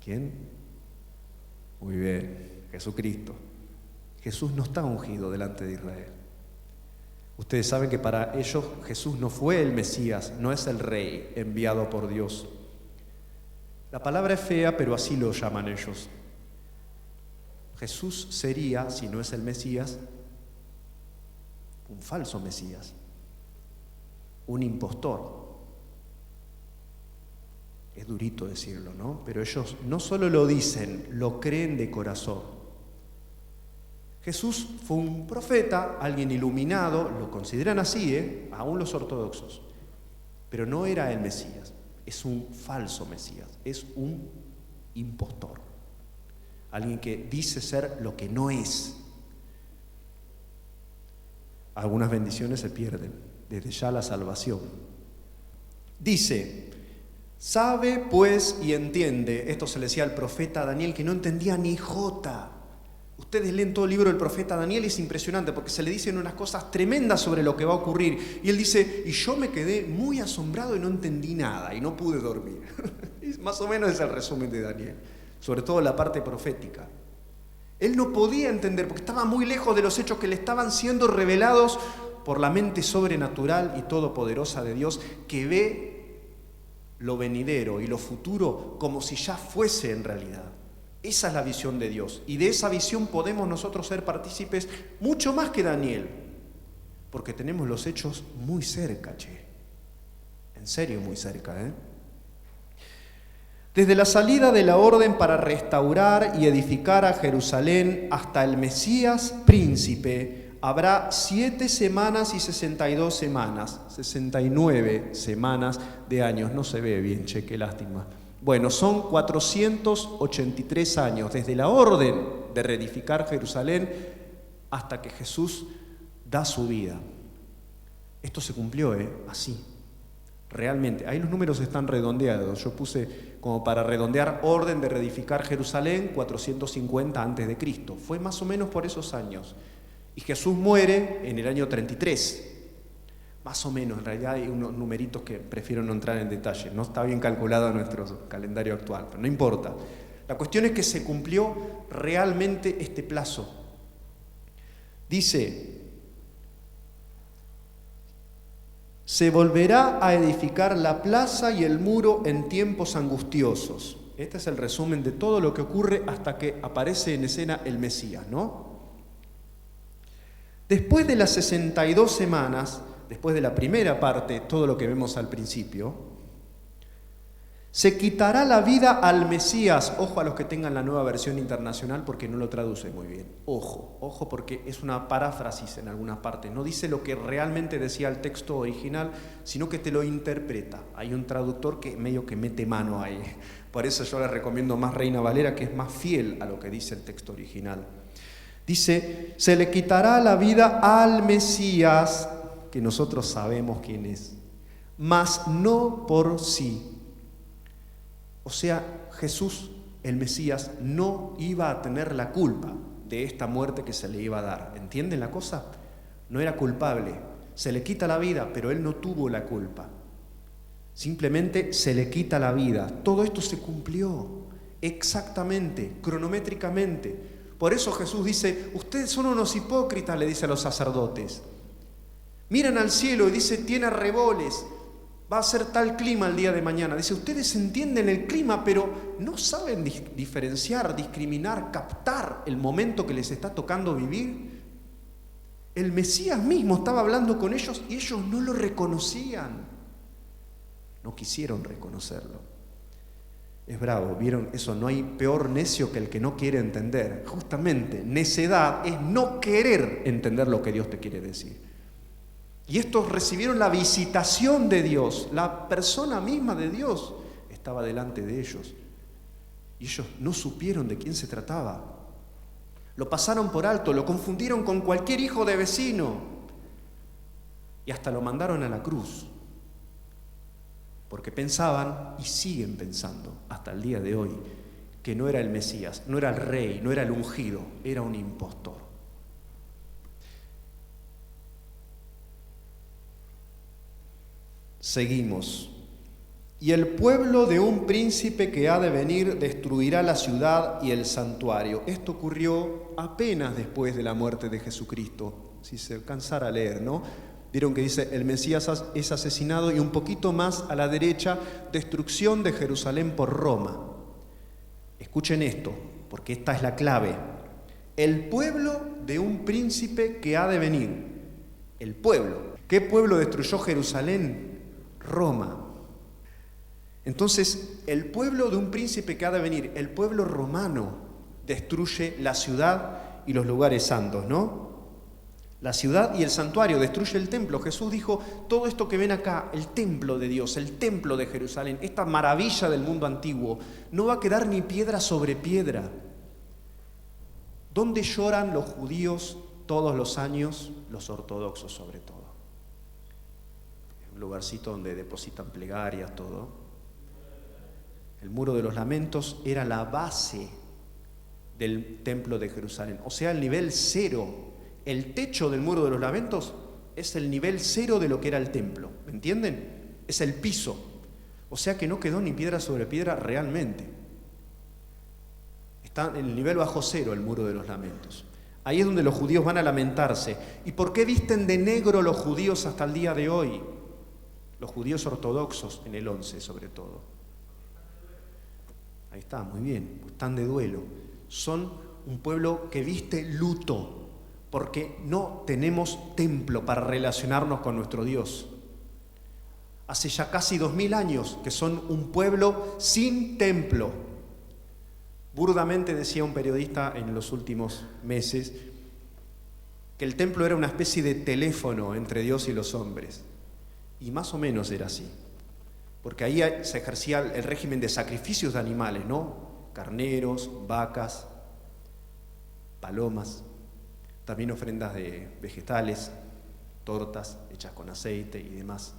¿Quién? Muy bien, Jesucristo. Jesús no está ungido delante de Israel. Ustedes saben que para ellos Jesús no fue el Mesías, no es el rey enviado por Dios. La palabra es fea, pero así lo llaman ellos. Jesús sería, si no es el Mesías, un falso Mesías, un impostor. Es durito decirlo, ¿no? Pero ellos no solo lo dicen, lo creen de corazón. Jesús fue un profeta, alguien iluminado, lo consideran así, aún los ortodoxos, pero no era el Mesías, es un falso Mesías, es un impostor. Alguien que dice ser lo que no es. Algunas bendiciones se pierden, desde ya la salvación. Dice, sabe pues y entiende, esto se le decía al profeta Daniel que no entendía ni jota. Ustedes leen todo el libro del profeta Daniel y es impresionante porque se le dicen unas cosas tremendas sobre lo que va a ocurrir. Y él dice, y yo me quedé muy asombrado y no entendí nada y no pude dormir. Más o menos es el resumen de Daniel. Sobre todo la parte profética. Él no podía entender porque estaba muy lejos de los hechos que le estaban siendo revelados por la mente sobrenatural y todopoderosa de Dios, que ve lo venidero y lo futuro como si ya fuese en realidad. Esa es la visión de Dios y de esa visión podemos nosotros ser partícipes mucho más que Daniel, porque tenemos los hechos muy cerca, en serio muy cerca, Desde la salida de la orden para restaurar y edificar a Jerusalén hasta el Mesías príncipe, habrá 7 semanas y 62 semanas, 69 semanas de años. No se ve bien, qué lástima. Bueno, son 483 años, desde la orden de reedificar Jerusalén hasta que Jesús da su vida. Esto se cumplió, así. Realmente, ahí los números están redondeados. Yo puse como para redondear orden de reedificar Jerusalén 450 a.C. Fue más o menos por esos años. Y Jesús muere en el año 33. Más o menos, en realidad hay unos numeritos que prefiero no entrar en detalle. No está bien calculado nuestro calendario actual, pero no importa. La cuestión es que se cumplió realmente este plazo. Dice, se volverá a edificar la plaza y el muro en tiempos angustiosos. Este es el resumen de todo lo que ocurre hasta que aparece en escena el Mesías, ¿no? Después de las 62 semanas, después de la primera parte, todo lo que vemos al principio, Se quitará la vida al Mesías. Ojo a los que tengan la nueva versión internacional porque no lo traduce muy bien. Ojo porque es una paráfrasis en algunas partes. No dice lo que realmente decía el texto original, sino que te lo interpreta. Hay un traductor que medio que mete mano ahí. Por eso yo le recomiendo más Reina Valera, que es más fiel a lo que dice el texto original. Dice, se le quitará la vida al Mesías, que nosotros sabemos quién es, mas no por sí. O sea, Jesús, el Mesías, no iba a tener la culpa de esta muerte que se le iba a dar. ¿Entienden la cosa? No era culpable. Se le quita la vida, pero él no tuvo la culpa. Simplemente se le quita la vida. Todo esto se cumplió exactamente, cronométricamente. Por eso Jesús dice, ustedes son unos hipócritas, le dice a los sacerdotes. Miran al cielo y dice, tiene arreboles. Va a ser tal clima el día de mañana. Dice, ustedes entienden el clima, pero no saben diferenciar, discriminar, captar el momento que les está tocando vivir. El Mesías mismo estaba hablando con ellos y ellos no lo reconocían. No quisieron reconocerlo. Es bravo, ¿vieron eso? No hay peor necio que el que no quiere entender. Justamente, necedad es no querer entender lo que Dios te quiere decir. Y estos recibieron la visitación de Dios, la persona misma de Dios estaba delante de ellos. Y ellos no supieron de quién se trataba. Lo pasaron por alto, lo confundieron con cualquier hijo de vecino. Y hasta lo mandaron a la cruz. Porque pensaban, y siguen pensando hasta el día de hoy, que no era el Mesías, no era el rey, no era el ungido, era un impostor. Seguimos. Y el pueblo de un príncipe que ha de venir destruirá la ciudad y el santuario. Esto ocurrió apenas después de la muerte de Jesucristo. Si se alcanzara a leer, ¿no? Vieron que dice, el Mesías es asesinado y un poquito más a la derecha, destrucción de Jerusalén por Roma. Escuchen esto, porque esta es la clave. El pueblo de un príncipe que ha de venir. El pueblo. ¿Qué pueblo destruyó Jerusalén? Roma. Entonces, el pueblo de un príncipe que ha de venir, el pueblo romano, destruye la ciudad y los lugares santos, ¿no? La ciudad y el santuario, destruye el templo. Jesús dijo, todo esto que ven acá, el templo de Dios, el templo de Jerusalén, esta maravilla del mundo antiguo, no va a quedar ni piedra sobre piedra. ¿Dónde lloran los judíos todos los años? Los ortodoxos sobre todo. Un lugarcito donde depositan plegarias, todo. El muro de los lamentos era la base del templo de Jerusalén, o sea, el nivel cero. El techo del muro de los lamentos es el nivel cero de lo que era el templo, ¿me entienden? Es el piso, o sea que no quedó ni piedra sobre piedra realmente. Está en el nivel bajo cero el muro de los lamentos. Ahí es donde los judíos van a lamentarse. ¿Y por qué visten de negro los judíos hasta el día de hoy? Los judíos ortodoxos, en el 11 sobre todo. Ahí está, muy bien, están de duelo. Son un pueblo que viste luto, porque no tenemos templo para relacionarnos con nuestro Dios. Hace ya casi 2000 años que son un pueblo sin templo. Burdamente decía un periodista en los últimos meses que el templo era una especie de teléfono entre Dios y los hombres. Y más o menos era así, porque ahí se ejercía el régimen de sacrificios de animales, ¿no? Carneros, vacas, palomas, también ofrendas de vegetales, tortas hechas con aceite y demás.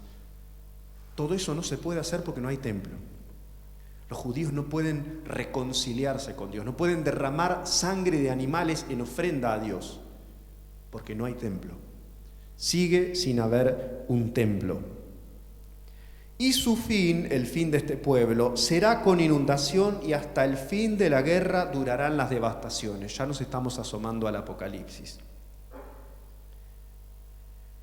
Todo eso no se puede hacer porque no hay templo. Los judíos no pueden reconciliarse con Dios, no pueden derramar sangre de animales en ofrenda a Dios, porque no hay templo. Sigue sin haber un templo. Y su fin, el fin de este pueblo, será con inundación y hasta el fin de la guerra durarán las devastaciones. Ya nos estamos asomando al Apocalipsis.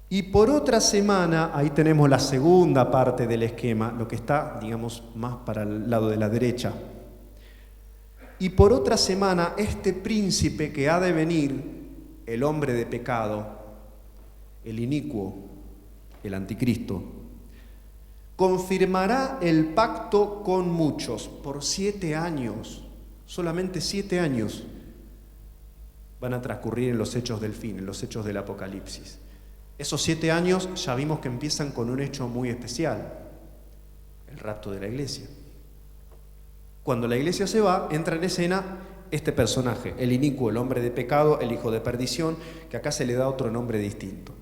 Y por otra semana, ahí tenemos la segunda parte del esquema, lo que está, digamos, más para el lado de la derecha. Y por otra semana, este príncipe que ha de venir, el hombre de pecado, el inicuo, el anticristo, confirmará el pacto con muchos por 7 años. Solamente 7 años van a transcurrir en los hechos del fin, en los hechos del Apocalipsis. Esos 7 años ya vimos que empiezan con un hecho muy especial, el rapto de la iglesia. Cuando la iglesia se va, entra en escena este personaje, el inicuo, el hombre de pecado, el hijo de perdición, que acá se le da otro nombre distinto.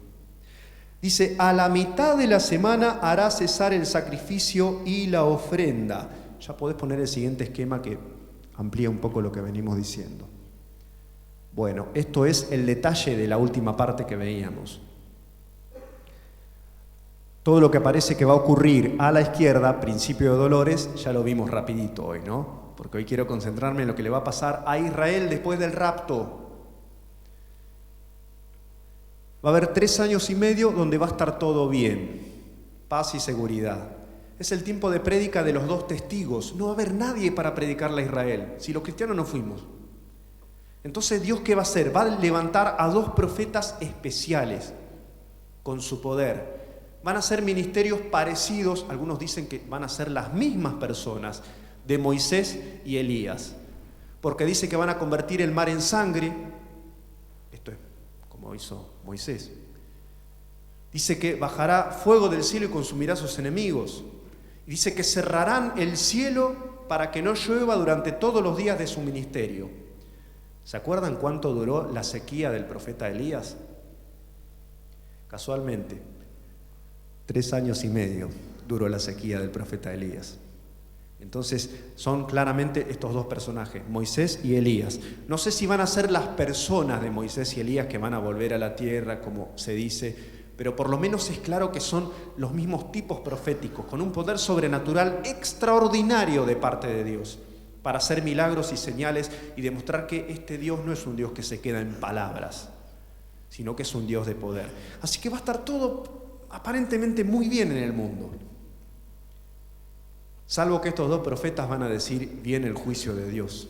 Dice, a la mitad de la semana hará cesar el sacrificio y la ofrenda. Ya podés poner el siguiente esquema que amplía un poco lo que venimos diciendo. Bueno, esto es el detalle de la última parte que veíamos. Todo lo que parece que va a ocurrir a la izquierda, principio de dolores, ya lo vimos rapidito hoy, ¿no? Porque hoy quiero concentrarme en lo que le va a pasar a Israel después del rapto. Va a haber 3 años y medio donde va a estar todo bien, paz y seguridad. Es el tiempo de prédica de los 2 testigos. No va a haber nadie para predicarle a Israel, si los cristianos no fuimos. Entonces, ¿Dios qué va a hacer? Va a levantar a 2 profetas especiales con su poder. Van a ser ministerios parecidos, algunos dicen que van a ser las mismas personas, de Moisés y Elías. Porque dice que van a convertir el mar en sangre. Esto es como hizo Moisés. Dice que bajará fuego del cielo y consumirá a sus enemigos. Y dice que cerrarán el cielo para que no llueva durante todos los días de su ministerio. ¿Se acuerdan cuánto duró la sequía del profeta Elías? Casualmente, 3 años y medio duró la sequía del profeta Elías. Entonces son claramente estos 2 personajes, Moisés y Elías. No sé si van a ser las personas de Moisés y Elías que van a volver a la tierra, como se dice, pero por lo menos es claro que son los mismos tipos proféticos, con un poder sobrenatural extraordinario de parte de Dios, para hacer milagros y señales y demostrar que este Dios no es un Dios que se queda en palabras, sino que es un Dios de poder. Así que va a estar todo aparentemente muy bien en el mundo. Salvo que estos 2 profetas van a decir, viene el juicio de Dios.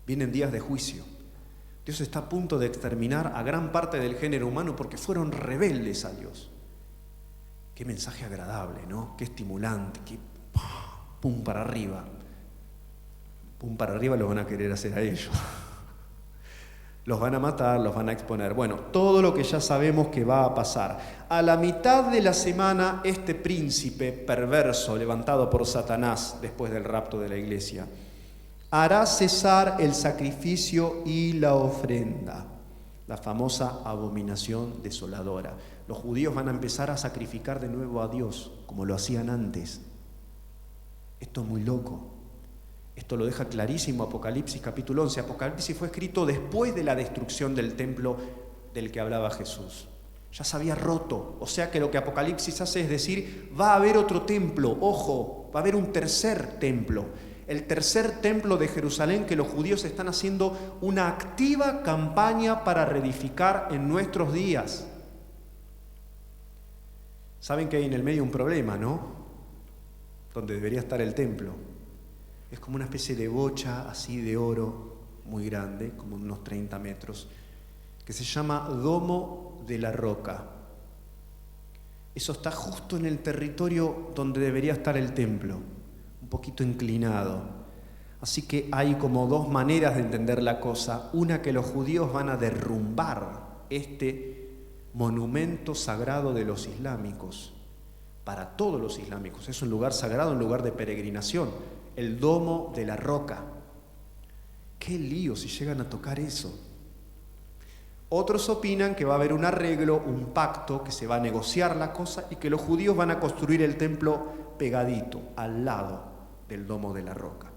Vienen días de juicio. Dios está a punto de exterminar a gran parte del género humano porque fueron rebeldes a Dios. Qué mensaje agradable, ¿no? Qué estimulante, qué pum para arriba. Pum para arriba lo van a querer hacer a ellos. Los van a matar, los van a exponer. Bueno, todo lo que ya sabemos que va a pasar. A la mitad de la semana, este príncipe perverso levantado por Satanás después del rapto de la iglesia hará cesar el sacrificio y la ofrenda, la famosa abominación desoladora. Los judíos van a empezar a sacrificar de nuevo a Dios, como lo hacían antes. Esto es muy loco. Esto lo deja clarísimo Apocalipsis capítulo 11. Apocalipsis fue escrito después de la destrucción del templo del que hablaba Jesús. Ya se había roto. O sea que lo que Apocalipsis hace es decir, va a haber otro templo. Ojo, va a haber un tercer templo. El tercer templo de Jerusalén que los judíos están haciendo una activa campaña para reedificar en nuestros días. Saben que hay en el medio un problema, ¿no? Donde debería estar el templo. Es como una especie de bocha así de oro muy grande, como unos 30 metros, que se llama Domo de la Roca. Eso está justo en el territorio donde debería estar el templo, un poquito inclinado. Así que hay como 2 maneras de entender la cosa. Una, que los judíos van a derrumbar este monumento sagrado de los islámicos, para todos los islámicos. Es un lugar sagrado, un lugar de peregrinación. El Domo de la Roca. ¡Qué lío si llegan a tocar eso! Otros opinan que va a haber un arreglo, un pacto, que se va a negociar la cosa y que los judíos van a construir el templo pegadito, al lado del Domo de la Roca.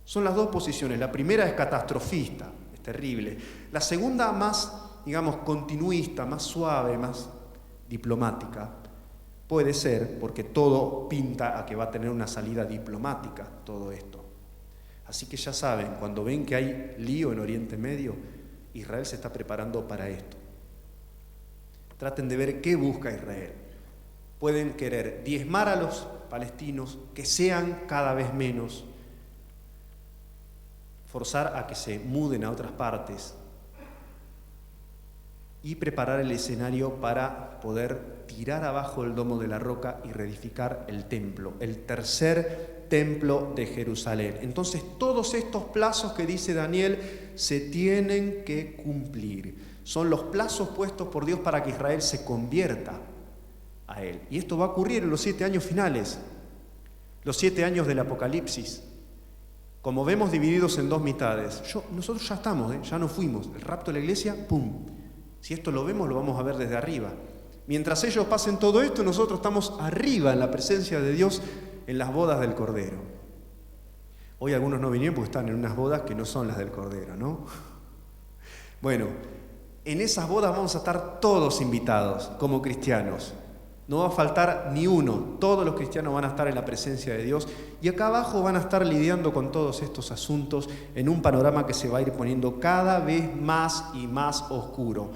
Son las 2 posiciones. La primera es catastrofista, es terrible. La segunda más, digamos, continuista, más suave, más diplomática. Puede ser, porque todo pinta a que va a tener una salida diplomática todo esto. Así que ya saben, cuando ven que hay lío en Oriente Medio, Israel se está preparando para esto. Traten de ver qué busca Israel. Pueden querer diezmar a los palestinos, que sean cada vez menos, forzar a que se muden a otras partes, y preparar el escenario para poder tirar abajo el domo de la roca y reedificar el templo, el tercer templo de Jerusalén. Entonces, todos estos plazos que dice Daniel se tienen que cumplir. Son los plazos puestos por Dios para que Israel se convierta a Él. Y esto va a ocurrir en los 7 años finales, los 7 años del Apocalipsis. Como vemos divididos en 2 mitades. Nosotros ya estamos, ya nos fuimos. El rapto de la iglesia, ¡pum! Si esto lo vemos, lo vamos a ver desde arriba. Mientras ellos pasen todo esto, nosotros estamos arriba en la presencia de Dios en las bodas del Cordero. Hoy algunos no vinieron porque están en unas bodas que no son las del Cordero, ¿no? Bueno, en esas bodas vamos a estar todos invitados como cristianos. No va a faltar ni uno. Todos los cristianos van a estar en la presencia de Dios y acá abajo van a estar lidiando con todos estos asuntos en un panorama que se va a ir poniendo cada vez más y más oscuro.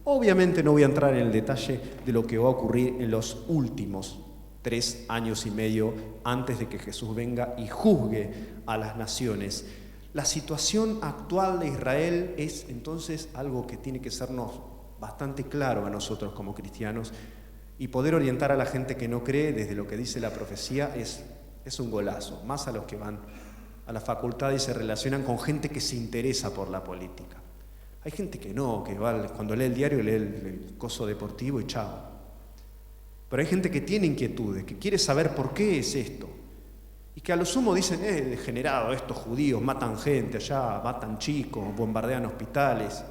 Obviamente no voy a entrar en el detalle de lo que va a ocurrir en los últimos 3 años y medio antes de que Jesús venga y juzgue a las naciones. La situación actual de Israel es entonces algo que tiene que sernos bastante claro a nosotros como cristianos y poder orientar a la gente que no cree desde lo que dice la profecía es un golazo, más a los que van a la facultad y se relacionan con gente que se interesa por la política. Hay gente que no, que va cuando lee el diario lee el coso deportivo y chao. Pero hay gente que tiene inquietudes, que quiere saber por qué es esto. Y que a lo sumo dicen, degenerado, estos judíos matan gente allá, matan chicos, bombardean hospitales.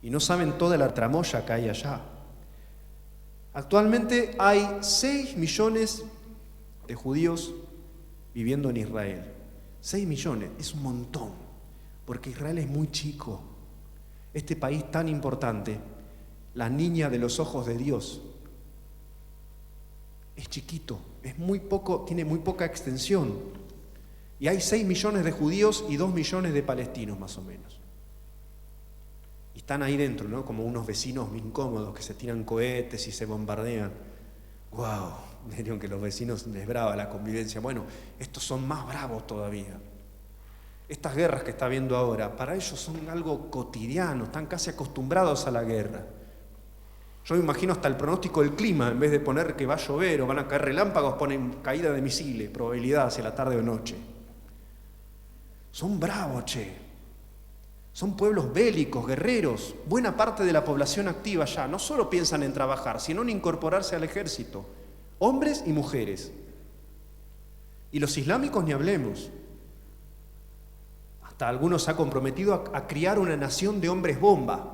Y no saben toda la tramoya que hay allá. Actualmente hay 6 millones de judíos viviendo en Israel. 6 millones, es un montón. Porque Israel es muy chico. Este país tan importante, la niña de los ojos de Dios, es chiquito, es muy poco, tiene muy poca extensión. Y hay 6 millones de judíos y 2 millones de palestinos más o menos. Y están ahí dentro, ¿no? Como unos vecinos incómodos que se tiran cohetes y se bombardean. ¡Guau! Me dijeron que los vecinos les brava la convivencia. Bueno, estos son más bravos todavía. Estas guerras que está viendo ahora, para ellos son algo cotidiano, están casi acostumbrados a la guerra. Yo me imagino hasta el pronóstico del clima, en vez de poner que va a llover o van a caer relámpagos, ponen caída de misiles, probabilidad hacia la tarde o noche. Son bravos, che. Son pueblos bélicos, guerreros. Buena parte de la población activa ya no solo piensan en trabajar, sino en incorporarse al ejército. Hombres y mujeres. Y los islámicos ni hablemos. Hasta algunos se ha comprometido a criar una nación de hombres bomba.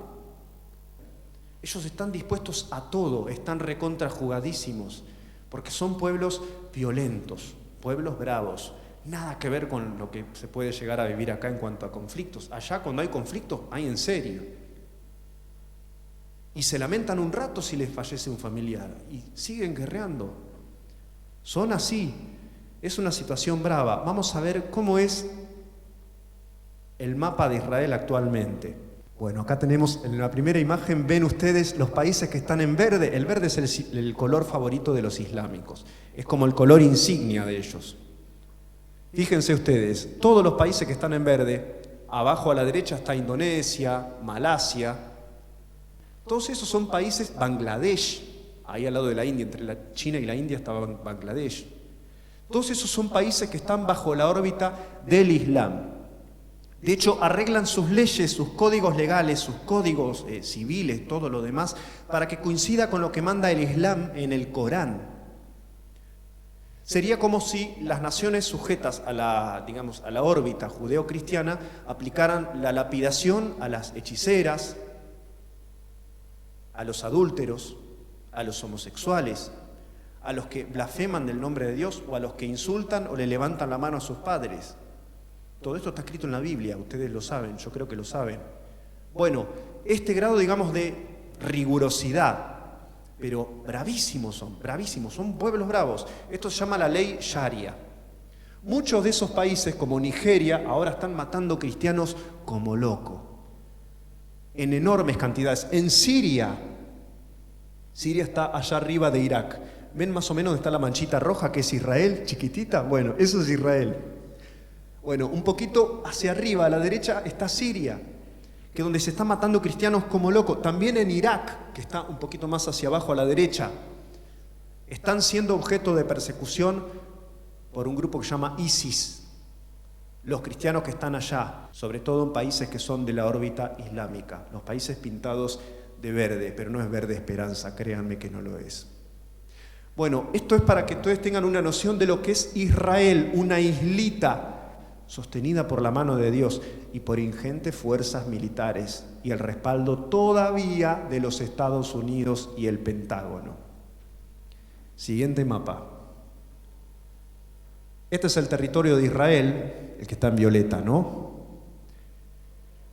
Ellos están dispuestos a todo, están recontrajugadísimos, porque son pueblos violentos, pueblos bravos. Nada que ver con lo que se puede llegar a vivir acá en cuanto a conflictos. Allá cuando hay conflictos, hay en serio. Y se lamentan un rato si les fallece un familiar y siguen guerreando. Son así. Es una situación brava. Vamos a ver cómo es el mapa de Israel actualmente. Bueno, acá tenemos en la primera imagen, ven ustedes los países que están en verde. El verde es el color favorito de los islámicos. Es como el color insignia de ellos. Fíjense ustedes, todos los países que están en verde, abajo a la derecha está Indonesia, Malasia. Todos esos son países, Bangladesh, ahí al lado de la India, entre la China y la India estaba Bangladesh. Todos esos son países que están bajo la órbita del Islam. De hecho, arreglan sus leyes, sus códigos legales, sus códigos civiles, todo lo demás, para que coincida con lo que manda el Islam en el Corán. Sería como si las naciones sujetas a la órbita judeo-cristiana aplicaran la lapidación a las hechiceras, a los adúlteros, a los homosexuales, a los que blasfeman del nombre de Dios o a los que insultan o le levantan la mano a sus padres. Todo esto está escrito en la Biblia, ustedes lo saben, yo creo que lo saben. Bueno, este grado, de rigurosidad, pero bravísimos, son pueblos bravos. Esto se llama la ley Sharia. Muchos de esos países, como Nigeria, ahora están matando cristianos como locos, en enormes cantidades. En Siria está allá arriba de Irak. ¿Ven más o menos dónde está la manchita roja, que es Israel, chiquitita? Bueno, eso es Israel. Bueno, un poquito hacia arriba, a la derecha, está Siria, que donde se están matando cristianos como locos, también en Irak, que está un poquito más hacia abajo a la derecha, están siendo objeto de persecución por un grupo que se llama ISIS. Los cristianos que están allá, sobre todo en países que son de la órbita islámica, los países pintados de verde, pero no es verde esperanza, créanme que no lo es. Bueno, esto es para que todos tengan una noción de lo que es Israel, una islita sostenida por la mano de Dios y por ingentes fuerzas militares y el respaldo todavía de los Estados Unidos y el Pentágono. Siguiente mapa. Este es el territorio de Israel, el que está en violeta, ¿no?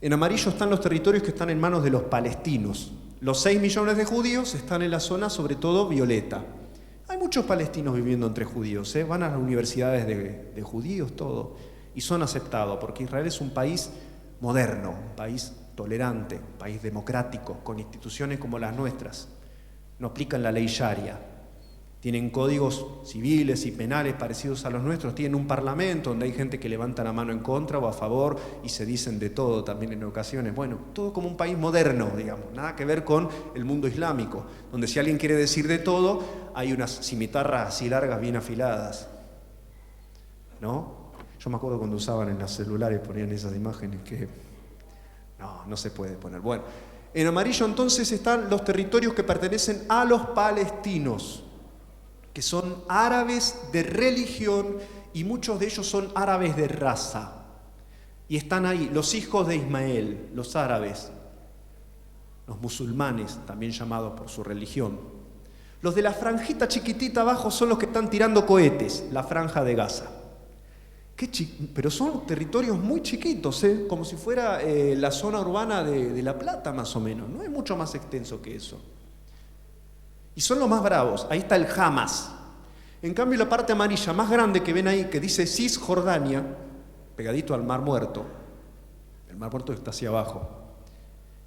En amarillo están los territorios que están en manos de los palestinos. Los 6 millones de judíos están en la zona, sobre todo, violeta. Hay muchos palestinos viviendo entre judíos, van a las universidades de judíos, todo, y son aceptados, porque Israel es un país moderno, un país tolerante, un país democrático, con instituciones como las nuestras. No aplican la ley sharia. Tienen códigos civiles y penales parecidos a los nuestros, tienen un parlamento donde hay gente que levanta la mano en contra o a favor y se dicen de todo también en ocasiones. Bueno, todo como un país moderno, digamos, nada que ver con el mundo islámico, donde si alguien quiere decir de todo, hay unas cimitarras así largas bien afiladas, ¿no? Yo me acuerdo cuando usaban en los celulares, ponían esas imágenes que no se puede poner. Bueno, en amarillo entonces están los territorios que pertenecen a los palestinos, que son árabes de religión y muchos de ellos son árabes de raza. Y están ahí los hijos de Ismael, los árabes, los musulmanes, también llamados por su religión. Los de la franjita chiquitita abajo son los que están tirando cohetes, la franja de Gaza. Pero son territorios muy chiquitos, como si fuera la zona urbana de La Plata más o menos, no es mucho más extenso que eso. Y son los más bravos, ahí está el Hamas. En cambio la parte amarilla más grande que ven ahí, que dice Cisjordania, pegadito al Mar Muerto, el Mar Muerto está hacia abajo,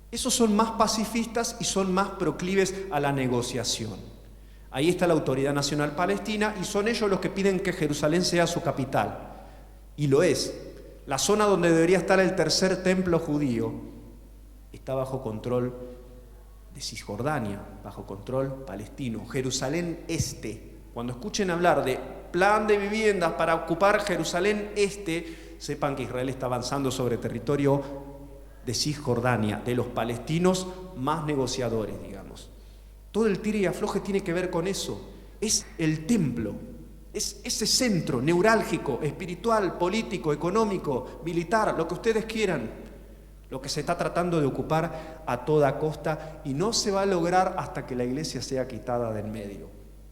esos son más pacifistas y son más proclives a la negociación. Ahí está la Autoridad Nacional Palestina y son ellos los que piden que Jerusalén sea su capital. Y lo es. La zona donde debería estar el tercer templo judío está bajo control de Cisjordania, bajo control palestino. Jerusalén Este. Cuando escuchen hablar de plan de viviendas para ocupar Jerusalén Este, sepan que Israel está avanzando sobre territorio de Cisjordania, de los palestinos más negociadores, digamos. Todo el tire y afloje tiene que ver con eso. Es el templo. Es ese centro neurálgico, espiritual, político, económico, militar, lo que ustedes quieran, lo que se está tratando de ocupar a toda costa y no se va a lograr hasta que la iglesia sea quitada del medio,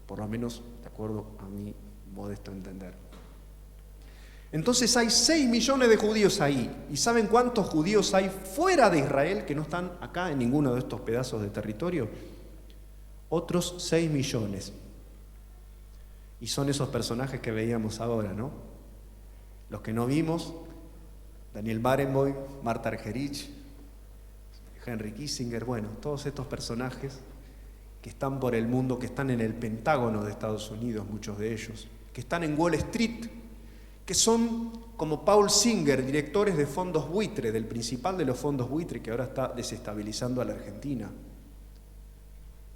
por lo menos de acuerdo a mi modesto entender. Entonces hay 6 millones de judíos ahí. ¿Y saben cuántos judíos hay fuera de Israel que no están acá en ninguno de estos pedazos de territorio? Otros 6 millones. Y son esos personajes que veíamos ahora, ¿no? Los que no vimos, Daniel Barenboim, Marta Argerich, Henry Kissinger, bueno, todos estos personajes que están por el mundo, que están en el Pentágono de Estados Unidos, muchos de ellos, que están en Wall Street, que son como Paul Singer, directores de fondos buitre, del principal de los fondos buitre, que ahora está desestabilizando a la Argentina.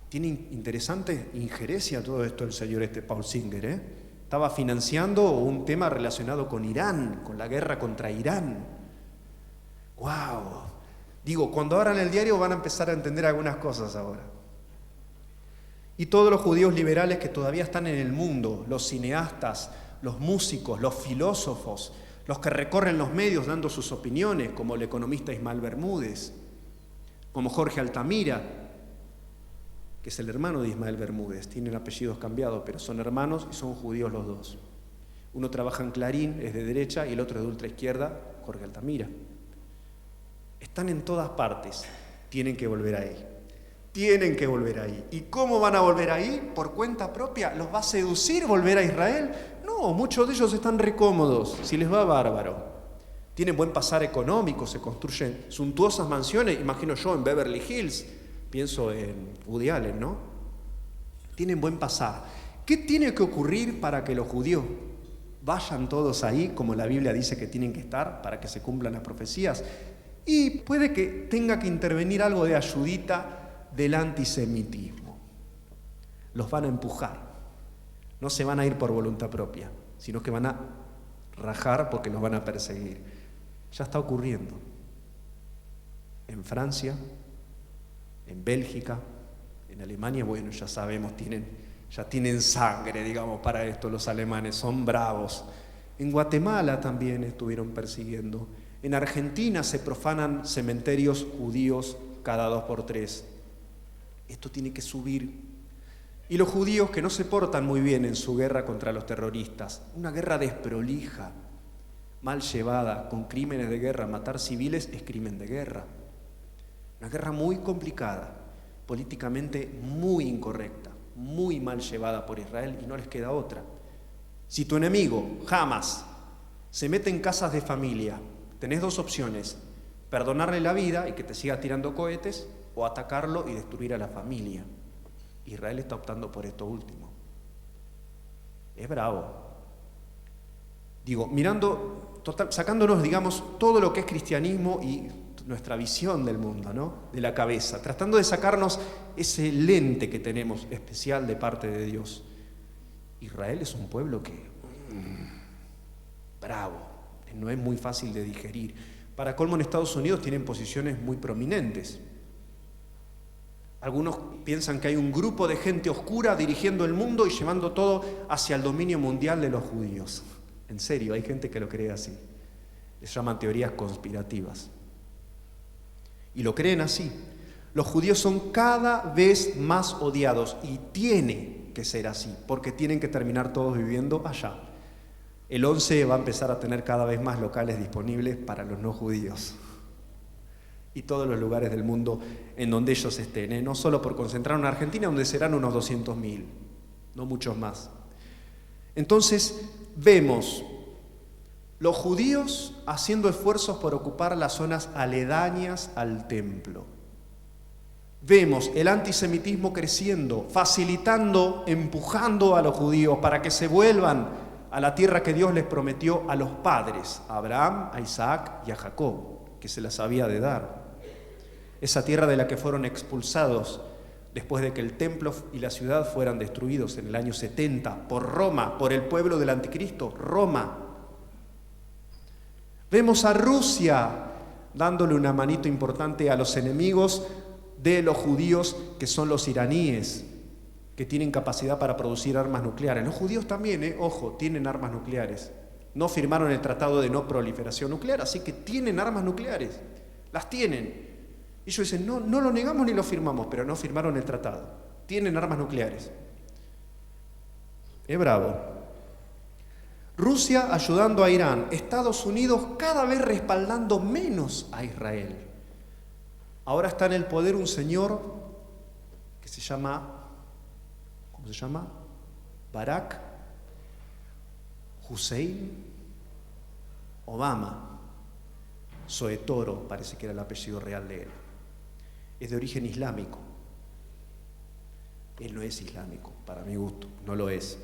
Tiene interesante injerencia todo esto el señor Paul Singer, Estaba financiando un tema relacionado con Irán, con la guerra contra Irán. ¡Wow! Digo, cuando abran el diario van a empezar a entender algunas cosas ahora. Y todos los judíos liberales que todavía están en el mundo, los cineastas, los músicos, los filósofos, los que recorren los medios dando sus opiniones, como el economista Ismael Bermúdez, como Jorge Altamira, que es el hermano de Ismael Bermúdez, tienen apellidos cambiados, pero son hermanos y son judíos los dos. Uno trabaja en Clarín, es de derecha, y el otro es de ultraizquierda, Jorge Altamira. Están en todas partes, tienen que volver ahí. Tienen que volver ahí. ¿Y cómo van a volver ahí? ¿Por cuenta propia? ¿Los va a seducir volver a Israel? No, muchos de ellos están recómodos, si les va bárbaro. Tienen buen pasar económico, se construyen suntuosas mansiones, imagino yo en Beverly Hills, pienso en Woody Allen, ¿no? Tienen buen pasar. ¿Qué tiene que ocurrir para que los judíos vayan todos ahí, como la Biblia dice que tienen que estar, para que se cumplan las profecías? Y puede que tenga que intervenir algo de ayudita del antisemitismo. Los van a empujar. No se van a ir por voluntad propia, sino que van a rajar porque los van a perseguir. Ya está ocurriendo. En Francia, en Bélgica, en Alemania, bueno, ya sabemos, ya tienen sangre, digamos, para esto los alemanes, son bravos. En Guatemala también estuvieron persiguiendo. En Argentina se profanan cementerios judíos cada 2 por 3. Esto tiene que subir. Y los judíos que no se portan muy bien en su guerra contra los terroristas, una guerra desprolija, mal llevada, con crímenes de guerra, matar civiles es crimen de guerra. Una guerra muy complicada, políticamente muy incorrecta, muy mal llevada por Israel y no les queda otra. Si tu enemigo, Hamas, se mete en casas de familia, tenés 2 opciones: perdonarle la vida y que te siga tirando cohetes, o atacarlo y destruir a la familia. Israel está optando por esto último. Es bravo. Digo, sacándonos, digamos, todo lo que es cristianismo y nuestra visión del mundo, ¿no? De la cabeza, tratando de sacarnos ese lente que tenemos especial de parte de Dios. Israel es un pueblo que bravo, no es muy fácil de digerir. Para colmo, en Estados Unidos tienen posiciones muy prominentes. Algunos piensan que hay un grupo de gente oscura dirigiendo el mundo y llevando todo hacia el dominio mundial de los judíos. En serio, hay gente que lo cree así. Les llaman teorías conspirativas. Y lo creen así. Los judíos son cada vez más odiados y tiene que ser así, porque tienen que terminar todos viviendo allá. El 11 va a empezar a tener cada vez más locales disponibles para los no judíos. Y todos los lugares del mundo en donde ellos estén, no solo por concentrar en Argentina, donde serán unos 200.000, no muchos más. Entonces vemos los judíos haciendo esfuerzos por ocupar las zonas aledañas al templo. Vemos el antisemitismo creciendo, facilitando, empujando a los judíos para que se vuelvan a la tierra que Dios les prometió a los padres, a Abraham, a Isaac y a Jacob, que se las había de dar. Esa tierra de la que fueron expulsados después de que el templo y la ciudad fueran destruidos en el año 70 por Roma, por el pueblo del anticristo, Roma. Vemos a Rusia dándole una manito importante a los enemigos de los judíos, que son los iraníes, que tienen capacidad para producir armas nucleares. Los judíos también, ojo, tienen armas nucleares. No firmaron el tratado de no proliferación nuclear, así que tienen armas nucleares, las tienen. Ellos dicen, no lo negamos ni lo firmamos, pero no firmaron el tratado. Tienen armas nucleares. Es bravo. Rusia ayudando a Irán, Estados Unidos cada vez respaldando menos a Israel. Ahora está en el poder un señor que se llama, ¿cómo se llama? Barack Hussein Obama. Soetoro, parece que era el apellido real de él. Es de origen islámico. Él no es islámico, para mi gusto, no lo es.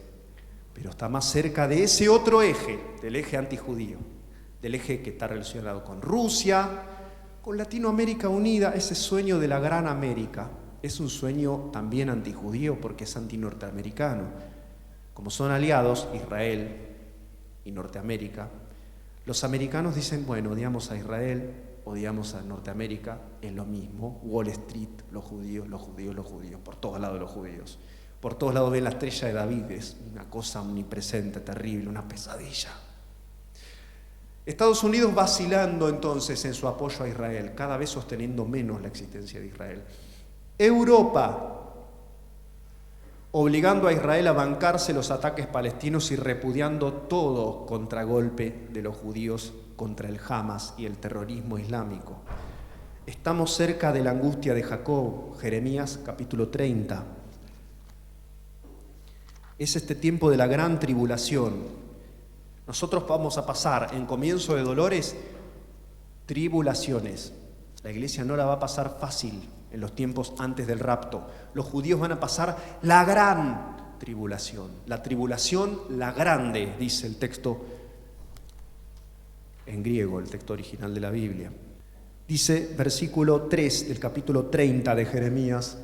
Pero está más cerca de ese otro eje, del eje antijudío, del eje que está relacionado con Rusia, con Latinoamérica unida, ese sueño de la gran América. Es un sueño también antijudío porque es antinorteamericano. Como son aliados, Israel y Norteamérica, los americanos dicen, bueno, odiamos a Israel, odiamos a Norteamérica, es lo mismo. Wall Street, los judíos, por todos lados los judíos. Por todos lados ven la estrella de David, es una cosa omnipresente, terrible, una pesadilla. Estados Unidos vacilando entonces en su apoyo a Israel, cada vez sosteniendo menos la existencia de Israel. Europa obligando a Israel a bancarse los ataques palestinos y repudiando todo contragolpe de los judíos contra el Hamas y el terrorismo islámico. Estamos cerca de la angustia de Jacob, Jeremías capítulo 30. Es este tiempo de la gran tribulación. Nosotros vamos a pasar en comienzo de dolores tribulaciones. La iglesia no la va a pasar fácil en los tiempos antes del rapto. Los judíos van a pasar la gran tribulación. La tribulación, la grande, dice el texto en griego, el texto original de la Biblia. Dice versículo 3 del capítulo 30 de Jeremías: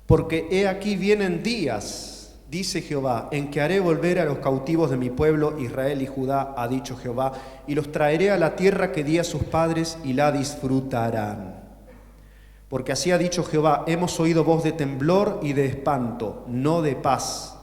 porque he aquí vienen días, dice Jehová, en que haré volver a los cautivos de mi pueblo Israel y Judá, ha dicho Jehová, y los traeré a la tierra que di a sus padres y la disfrutarán. Porque así ha dicho Jehová: hemos oído voz de temblor y de espanto, no de paz.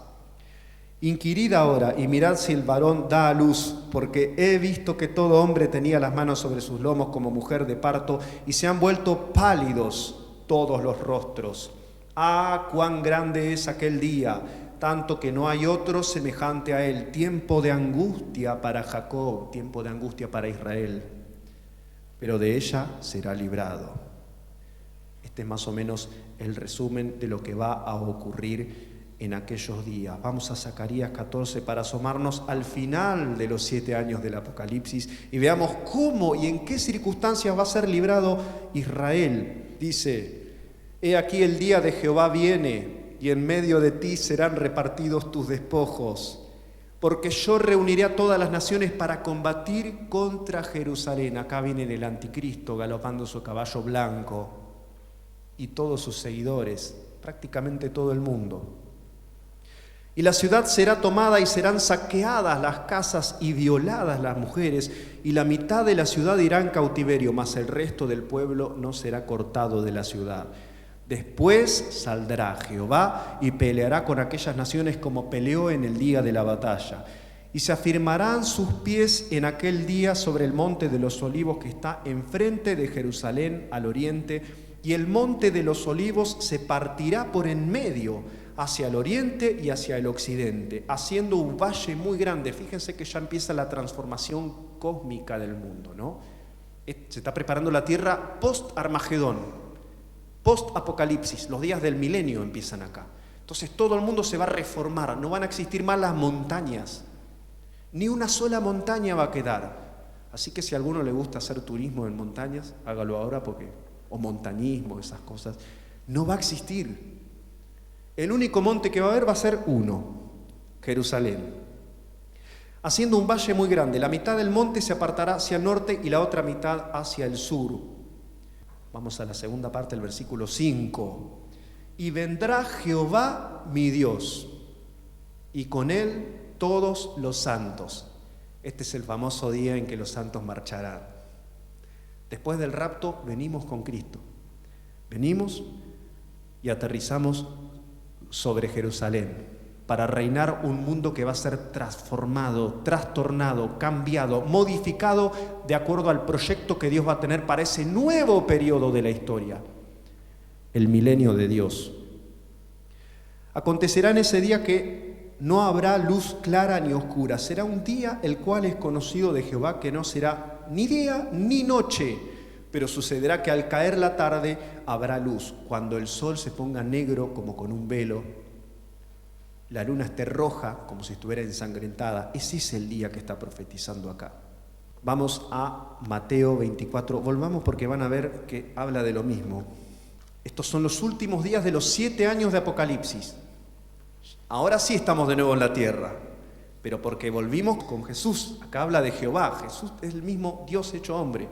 Inquirid ahora y mirad si el varón da a luz, porque he visto que todo hombre tenía las manos sobre sus lomos como mujer de parto, y se han vuelto pálidos todos los rostros. ¡Ah, cuán grande es aquel día! Tanto que no hay otro semejante a él. Tiempo de angustia para Jacob, tiempo de angustia para Israel, pero de ella será librado. Este es más o menos el resumen de lo que va a ocurrir en aquellos días. Vamos a Zacarías 14 para asomarnos al final de los 7 años del Apocalipsis y veamos cómo y en qué circunstancias va a ser librado Israel. Dice: he aquí el día de Jehová viene, y en medio de ti serán repartidos tus despojos, porque yo reuniré a todas las naciones para combatir contra Jerusalén. Acá viene el anticristo galopando su caballo blanco y todos sus seguidores, prácticamente todo el mundo. Y la ciudad será tomada y serán saqueadas las casas y violadas las mujeres, y la mitad de la ciudad irá en cautiverio, mas el resto del pueblo no será cortado de la ciudad. Después saldrá Jehová y peleará con aquellas naciones como peleó en el día de la batalla. Y se afirmarán sus pies en aquel día sobre el monte de los olivos que está enfrente de Jerusalén al oriente, y el monte de los olivos se partirá por en medio hacia el oriente y hacia el occidente, haciendo un valle muy grande. Fíjense que ya empieza la transformación cósmica del mundo, ¿no? Se está preparando la tierra post-Armagedón, post-Apocalipsis, los días del milenio empiezan acá. Entonces todo el mundo se va a reformar, no van a existir más las montañas, ni una sola montaña va a quedar. Así que si a alguno le gusta hacer turismo en montañas, hágalo ahora, o montañismo, esas cosas, no va a existir. El único monte que va a haber va a ser uno, Jerusalén, haciendo un valle muy grande. La mitad del monte se apartará hacia el norte y la otra mitad hacia el sur. Vamos a la segunda parte del versículo 5. Y vendrá Jehová mi Dios, y con él todos los santos. Este es el famoso día en que los santos marcharán. Después del rapto venimos con Cristo. Venimos y aterrizamos sobre Jerusalén para reinar un mundo que va a ser transformado, trastornado, cambiado, modificado de acuerdo al proyecto que Dios va a tener para ese nuevo periodo de la historia, el milenio de Dios. Acontecerá en ese día que no habrá luz clara ni oscura. Será un día el cual es conocido de Jehová, que no será ni día ni noche, pero sucederá que al caer la tarde habrá luz, cuando el sol se ponga negro como con un velo, la luna esté roja como si estuviera ensangrentada. Ese es el día que está profetizando acá. Vamos a Mateo 24, volvamos porque van a ver que habla de lo mismo. Estos son los últimos días de los 7 años de Apocalipsis. Ahora sí estamos de nuevo en la tierra, pero porque volvimos con Jesús. Acá habla de Jehová, Jesús es el mismo Dios hecho hombre.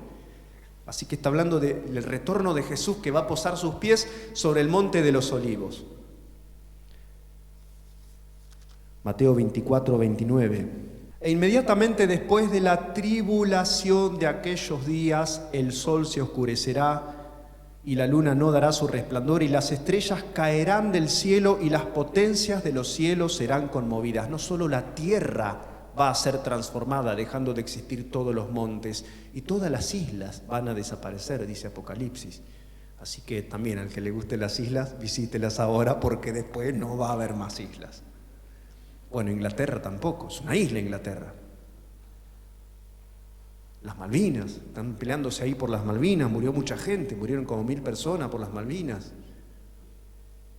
Así que está hablando del retorno de Jesús, que va a posar sus pies sobre el monte de los olivos. Mateo 24, 29. E inmediatamente después de la tribulación de aquellos días, el sol se oscurecerá y la luna no dará su resplandor, y las estrellas caerán del cielo, y las potencias de los cielos serán conmovidas. No solo la tierra va a ser transformada, dejando de existir todos los montes, y todas las islas van a desaparecer, dice Apocalipsis. Así que también al que le gusten las islas, visítelas ahora, porque después no va a haber más islas. Bueno, Inglaterra tampoco, es una isla Inglaterra. Las Malvinas, están peleándose ahí por las Malvinas, murió mucha gente, murieron como 1000 personas por las Malvinas.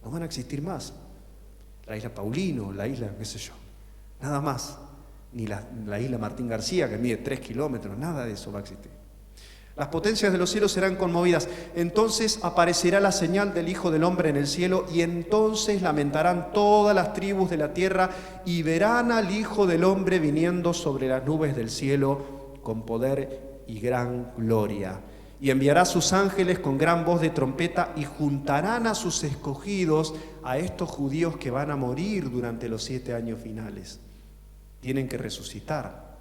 No van a existir más. La isla Paulino, la isla, qué sé yo, nada más. Ni la isla Martín García, que mide 3 kilómetros, nada de eso va a existir. Las potencias de los cielos serán conmovidas. Entonces aparecerá la señal del Hijo del Hombre en el cielo, y entonces lamentarán todas las tribus de la tierra, y verán al Hijo del Hombre viniendo sobre las nubes del cielo con poder y gran gloria. y enviará a sus ángeles con gran voz de trompeta y juntarán a sus escogidos, a estos judíos que van a morir durante los 7 años finales. Tienen que resucitar.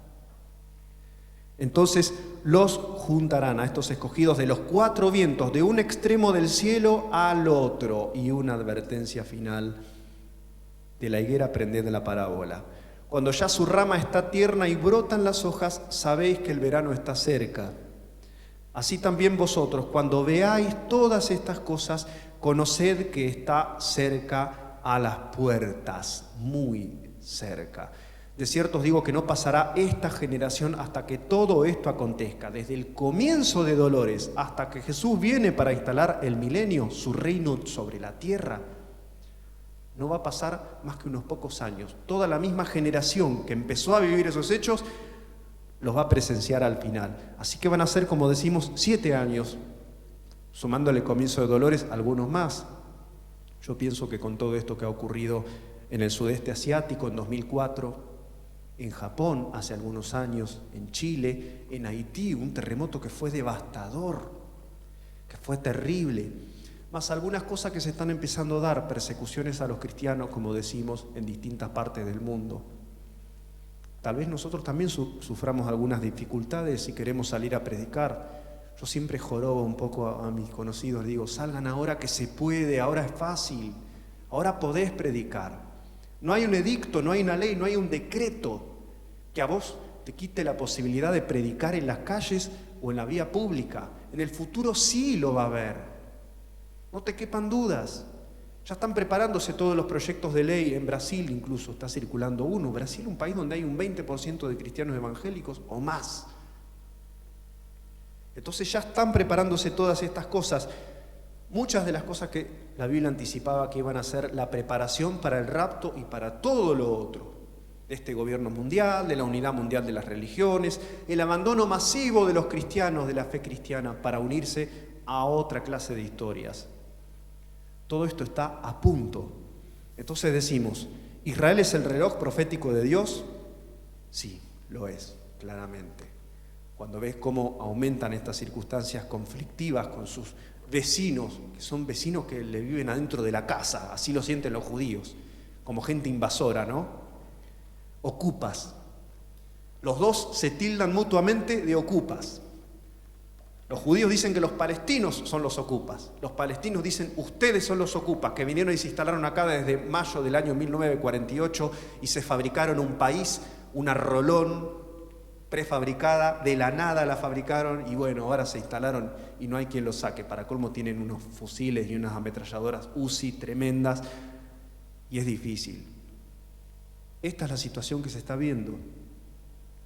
Entonces los juntarán a estos escogidos de los 4 vientos, de un extremo del cielo al otro. Y una advertencia final: de la higuera aprended la parábola. Cuando ya su rama está tierna y brotan las hojas, sabéis que el verano está cerca. Así también vosotros, cuando veáis todas estas cosas, conoced que está cerca a las puertas, muy cerca. De cierto os digo que no pasará esta generación hasta que todo esto acontezca. Desde el comienzo de dolores hasta que Jesús viene para instalar el milenio, su reino sobre la tierra, no va a pasar más que unos pocos años. Toda la misma generación que empezó a vivir esos hechos los va a presenciar al final. Así que van a ser, como decimos, 7 años, sumándole el comienzo de dolores, algunos más. Yo pienso que con todo esto que ha ocurrido en el sudeste asiático en 2004, en Japón hace algunos años, en Chile, en Haití, un terremoto que fue devastador, que fue terrible, más algunas cosas que se están empezando a dar, persecuciones a los cristianos, como decimos, en distintas partes del mundo. Tal vez nosotros también suframos algunas dificultades si queremos salir a predicar. Yo siempre jorobo un poco a mis conocidos, digo, salgan ahora que se puede, ahora es fácil, ahora podés predicar. No hay un edicto, no hay una ley, no hay un decreto que a vos te quite la posibilidad de predicar en las calles o en la vía pública. En el futuro sí lo va a haber. No te quepan dudas. Ya están preparándose todos los proyectos de ley. En Brasil incluso está circulando uno. Brasil, un país donde hay un 20% de cristianos evangélicos o más. Entonces ya están preparándose todas estas cosas. Muchas de las cosas que la Biblia anticipaba que iban a ser la preparación para el rapto y para todo lo otro. De este gobierno mundial, de la unidad mundial de las religiones, el abandono masivo de los cristianos, de la fe cristiana, para unirse a otra clase de historias. Todo esto está a punto. Entonces decimos, ¿Israel es el reloj profético de Dios? Sí, lo es, claramente. Cuando ves cómo aumentan estas circunstancias conflictivas con sus vecinos, que son vecinos que le viven adentro de la casa, así lo sienten los judíos, como gente invasora, ¿no? Ocupas. Los dos se tildan mutuamente de ocupas. Los judíos dicen que los palestinos son los ocupas. Los palestinos dicen, ustedes son los ocupas, que vinieron y se instalaron acá desde mayo del año 1948 y se fabricaron un país, una Rolón prefabricada, de la nada la fabricaron y bueno, ahora se instalaron y no hay quien los saque. Para colmo tienen unos fusiles y unas ametralladoras Uzi tremendas y es difícil. Esta es la situación que se está viendo.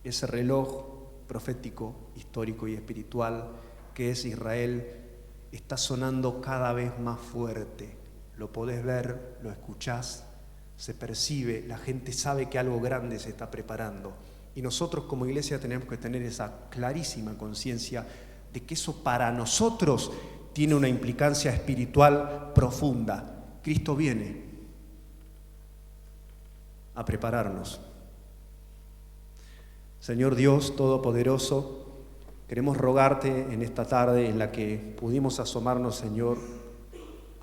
Ese reloj profético, histórico y espiritual que es Israel está sonando cada vez más fuerte. Lo podés ver, lo escuchás, se percibe, la gente sabe que algo grande se está preparando. Y nosotros como iglesia tenemos que tener esa clarísima conciencia de que eso para nosotros tiene una implicancia espiritual profunda. Cristo viene a prepararnos. Señor Dios Todopoderoso, queremos rogarte en esta tarde en la que pudimos asomarnos, Señor,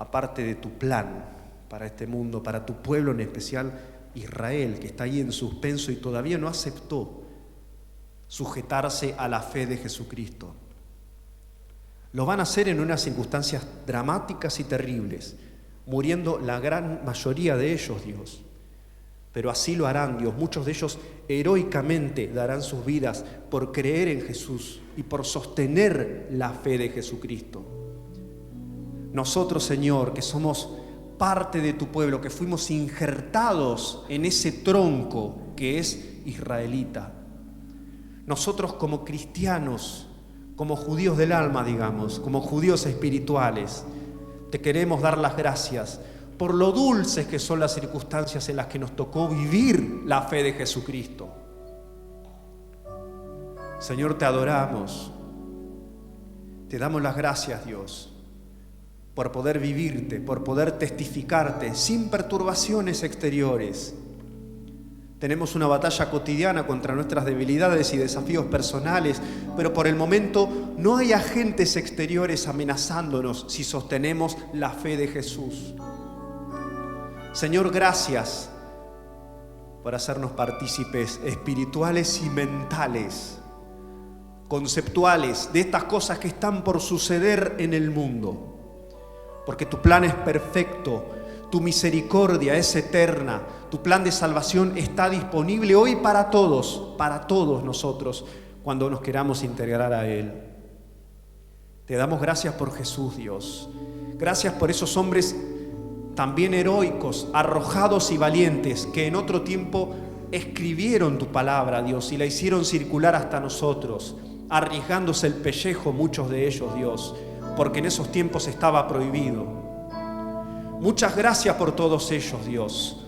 aparte de tu plan para este mundo, para tu pueblo en especial, Israel, que está ahí en suspenso y todavía no aceptó sujetarse a la fe de Jesucristo. Lo van a hacer en unas circunstancias dramáticas y terribles, muriendo la gran mayoría de ellos, Dios. Pero así lo harán, Dios. Muchos de ellos heroicamente darán sus vidas por creer en Jesús y por sostener la fe de Jesucristo. Nosotros, Señor, que somos parte de tu pueblo, que fuimos injertados en ese tronco que es israelita. Nosotros como cristianos, como judíos del alma, digamos, como judíos espirituales, te queremos dar las gracias por lo dulces que son las circunstancias en las que nos tocó vivir la fe de Jesucristo. Señor, te adoramos, te damos las gracias, Dios, por poder vivirte, por poder testificarte sin perturbaciones exteriores. Tenemos una batalla cotidiana contra nuestras debilidades y desafíos personales, pero por el momento no hay agentes exteriores amenazándonos si sostenemos la fe de Jesús. Señor, gracias por hacernos partícipes espirituales y mentales, conceptuales, de estas cosas que están por suceder en el mundo. Porque tu plan es perfecto, tu misericordia es eterna, tu plan de salvación está disponible hoy para todos nosotros, cuando nos queramos integrar a Él. Te damos gracias por Jesús, Dios. Gracias por esos hombres también heroicos, arrojados y valientes, que en otro tiempo escribieron tu palabra, Dios, y la hicieron circular hasta nosotros, arriesgándose el pellejo muchos de ellos, Dios, porque en esos tiempos estaba prohibido. Muchas gracias por todos ellos, Dios.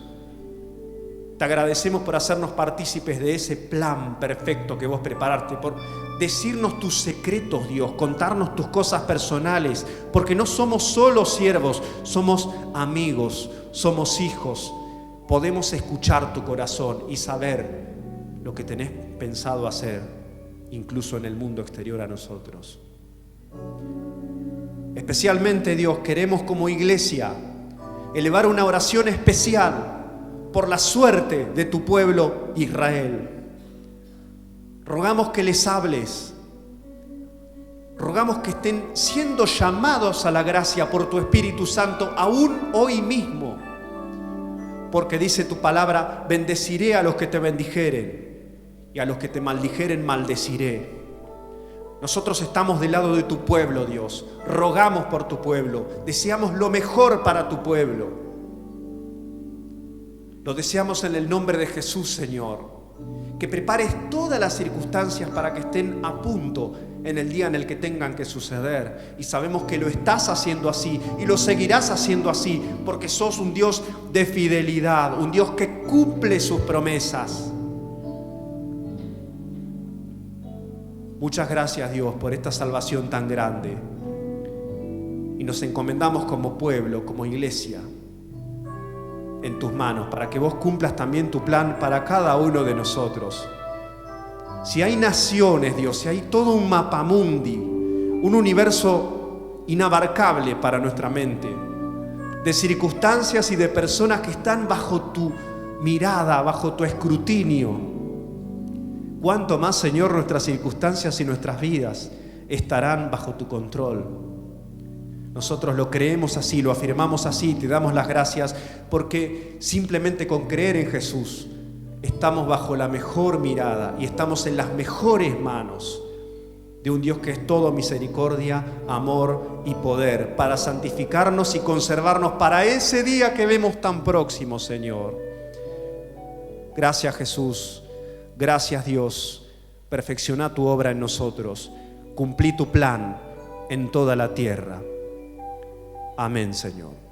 Te agradecemos por hacernos partícipes de ese plan perfecto que vos preparaste, por decirnos tus secretos, Dios, contarnos tus cosas personales, porque no somos solo siervos, somos amigos, somos hijos. Podemos escuchar tu corazón y saber lo que tenés pensado hacer, incluso en el mundo exterior a nosotros. Especialmente, Dios, queremos como iglesia elevar una oración especial por la suerte de tu pueblo Israel. Rogamos que les hables, rogamos que estén siendo llamados a la gracia por tu Espíritu Santo aún hoy mismo, porque dice tu palabra: bendeciré a los que te bendijeren y a los que te maldijeren maldeciré. Nosotros estamos del lado de tu pueblo, Dios. Rogamos por tu pueblo. Deseamos lo mejor para tu pueblo. Lo deseamos en el nombre de Jesús, Señor. Que prepares todas las circunstancias para que estén a punto en el día en el que tengan que suceder. Y sabemos que lo estás haciendo así y lo seguirás haciendo así, porque sos un Dios de fidelidad, un Dios que cumple sus promesas. Muchas gracias, Dios, por esta salvación tan grande. Y nos encomendamos como pueblo, como iglesia, en tus manos, para que vos cumplas también tu plan para cada uno de nosotros. Si hay naciones, Dios, si hay todo un mapamundi, un universo inabarcable para nuestra mente, de circunstancias y de personas que están bajo tu mirada, bajo tu escrutinio, ¿cuánto más, Señor, nuestras circunstancias y nuestras vidas estarán bajo tu control? Nosotros lo creemos así, lo afirmamos así, te damos las gracias, porque simplemente con creer en Jesús estamos bajo la mejor mirada y estamos en las mejores manos de un Dios que es todo misericordia, amor y poder, para santificarnos y conservarnos para ese día que vemos tan próximo, Señor. Gracias, Jesús. Gracias, Dios. Perfecciona tu obra en nosotros. Cumplí tu plan en toda la tierra. Amén, Señor.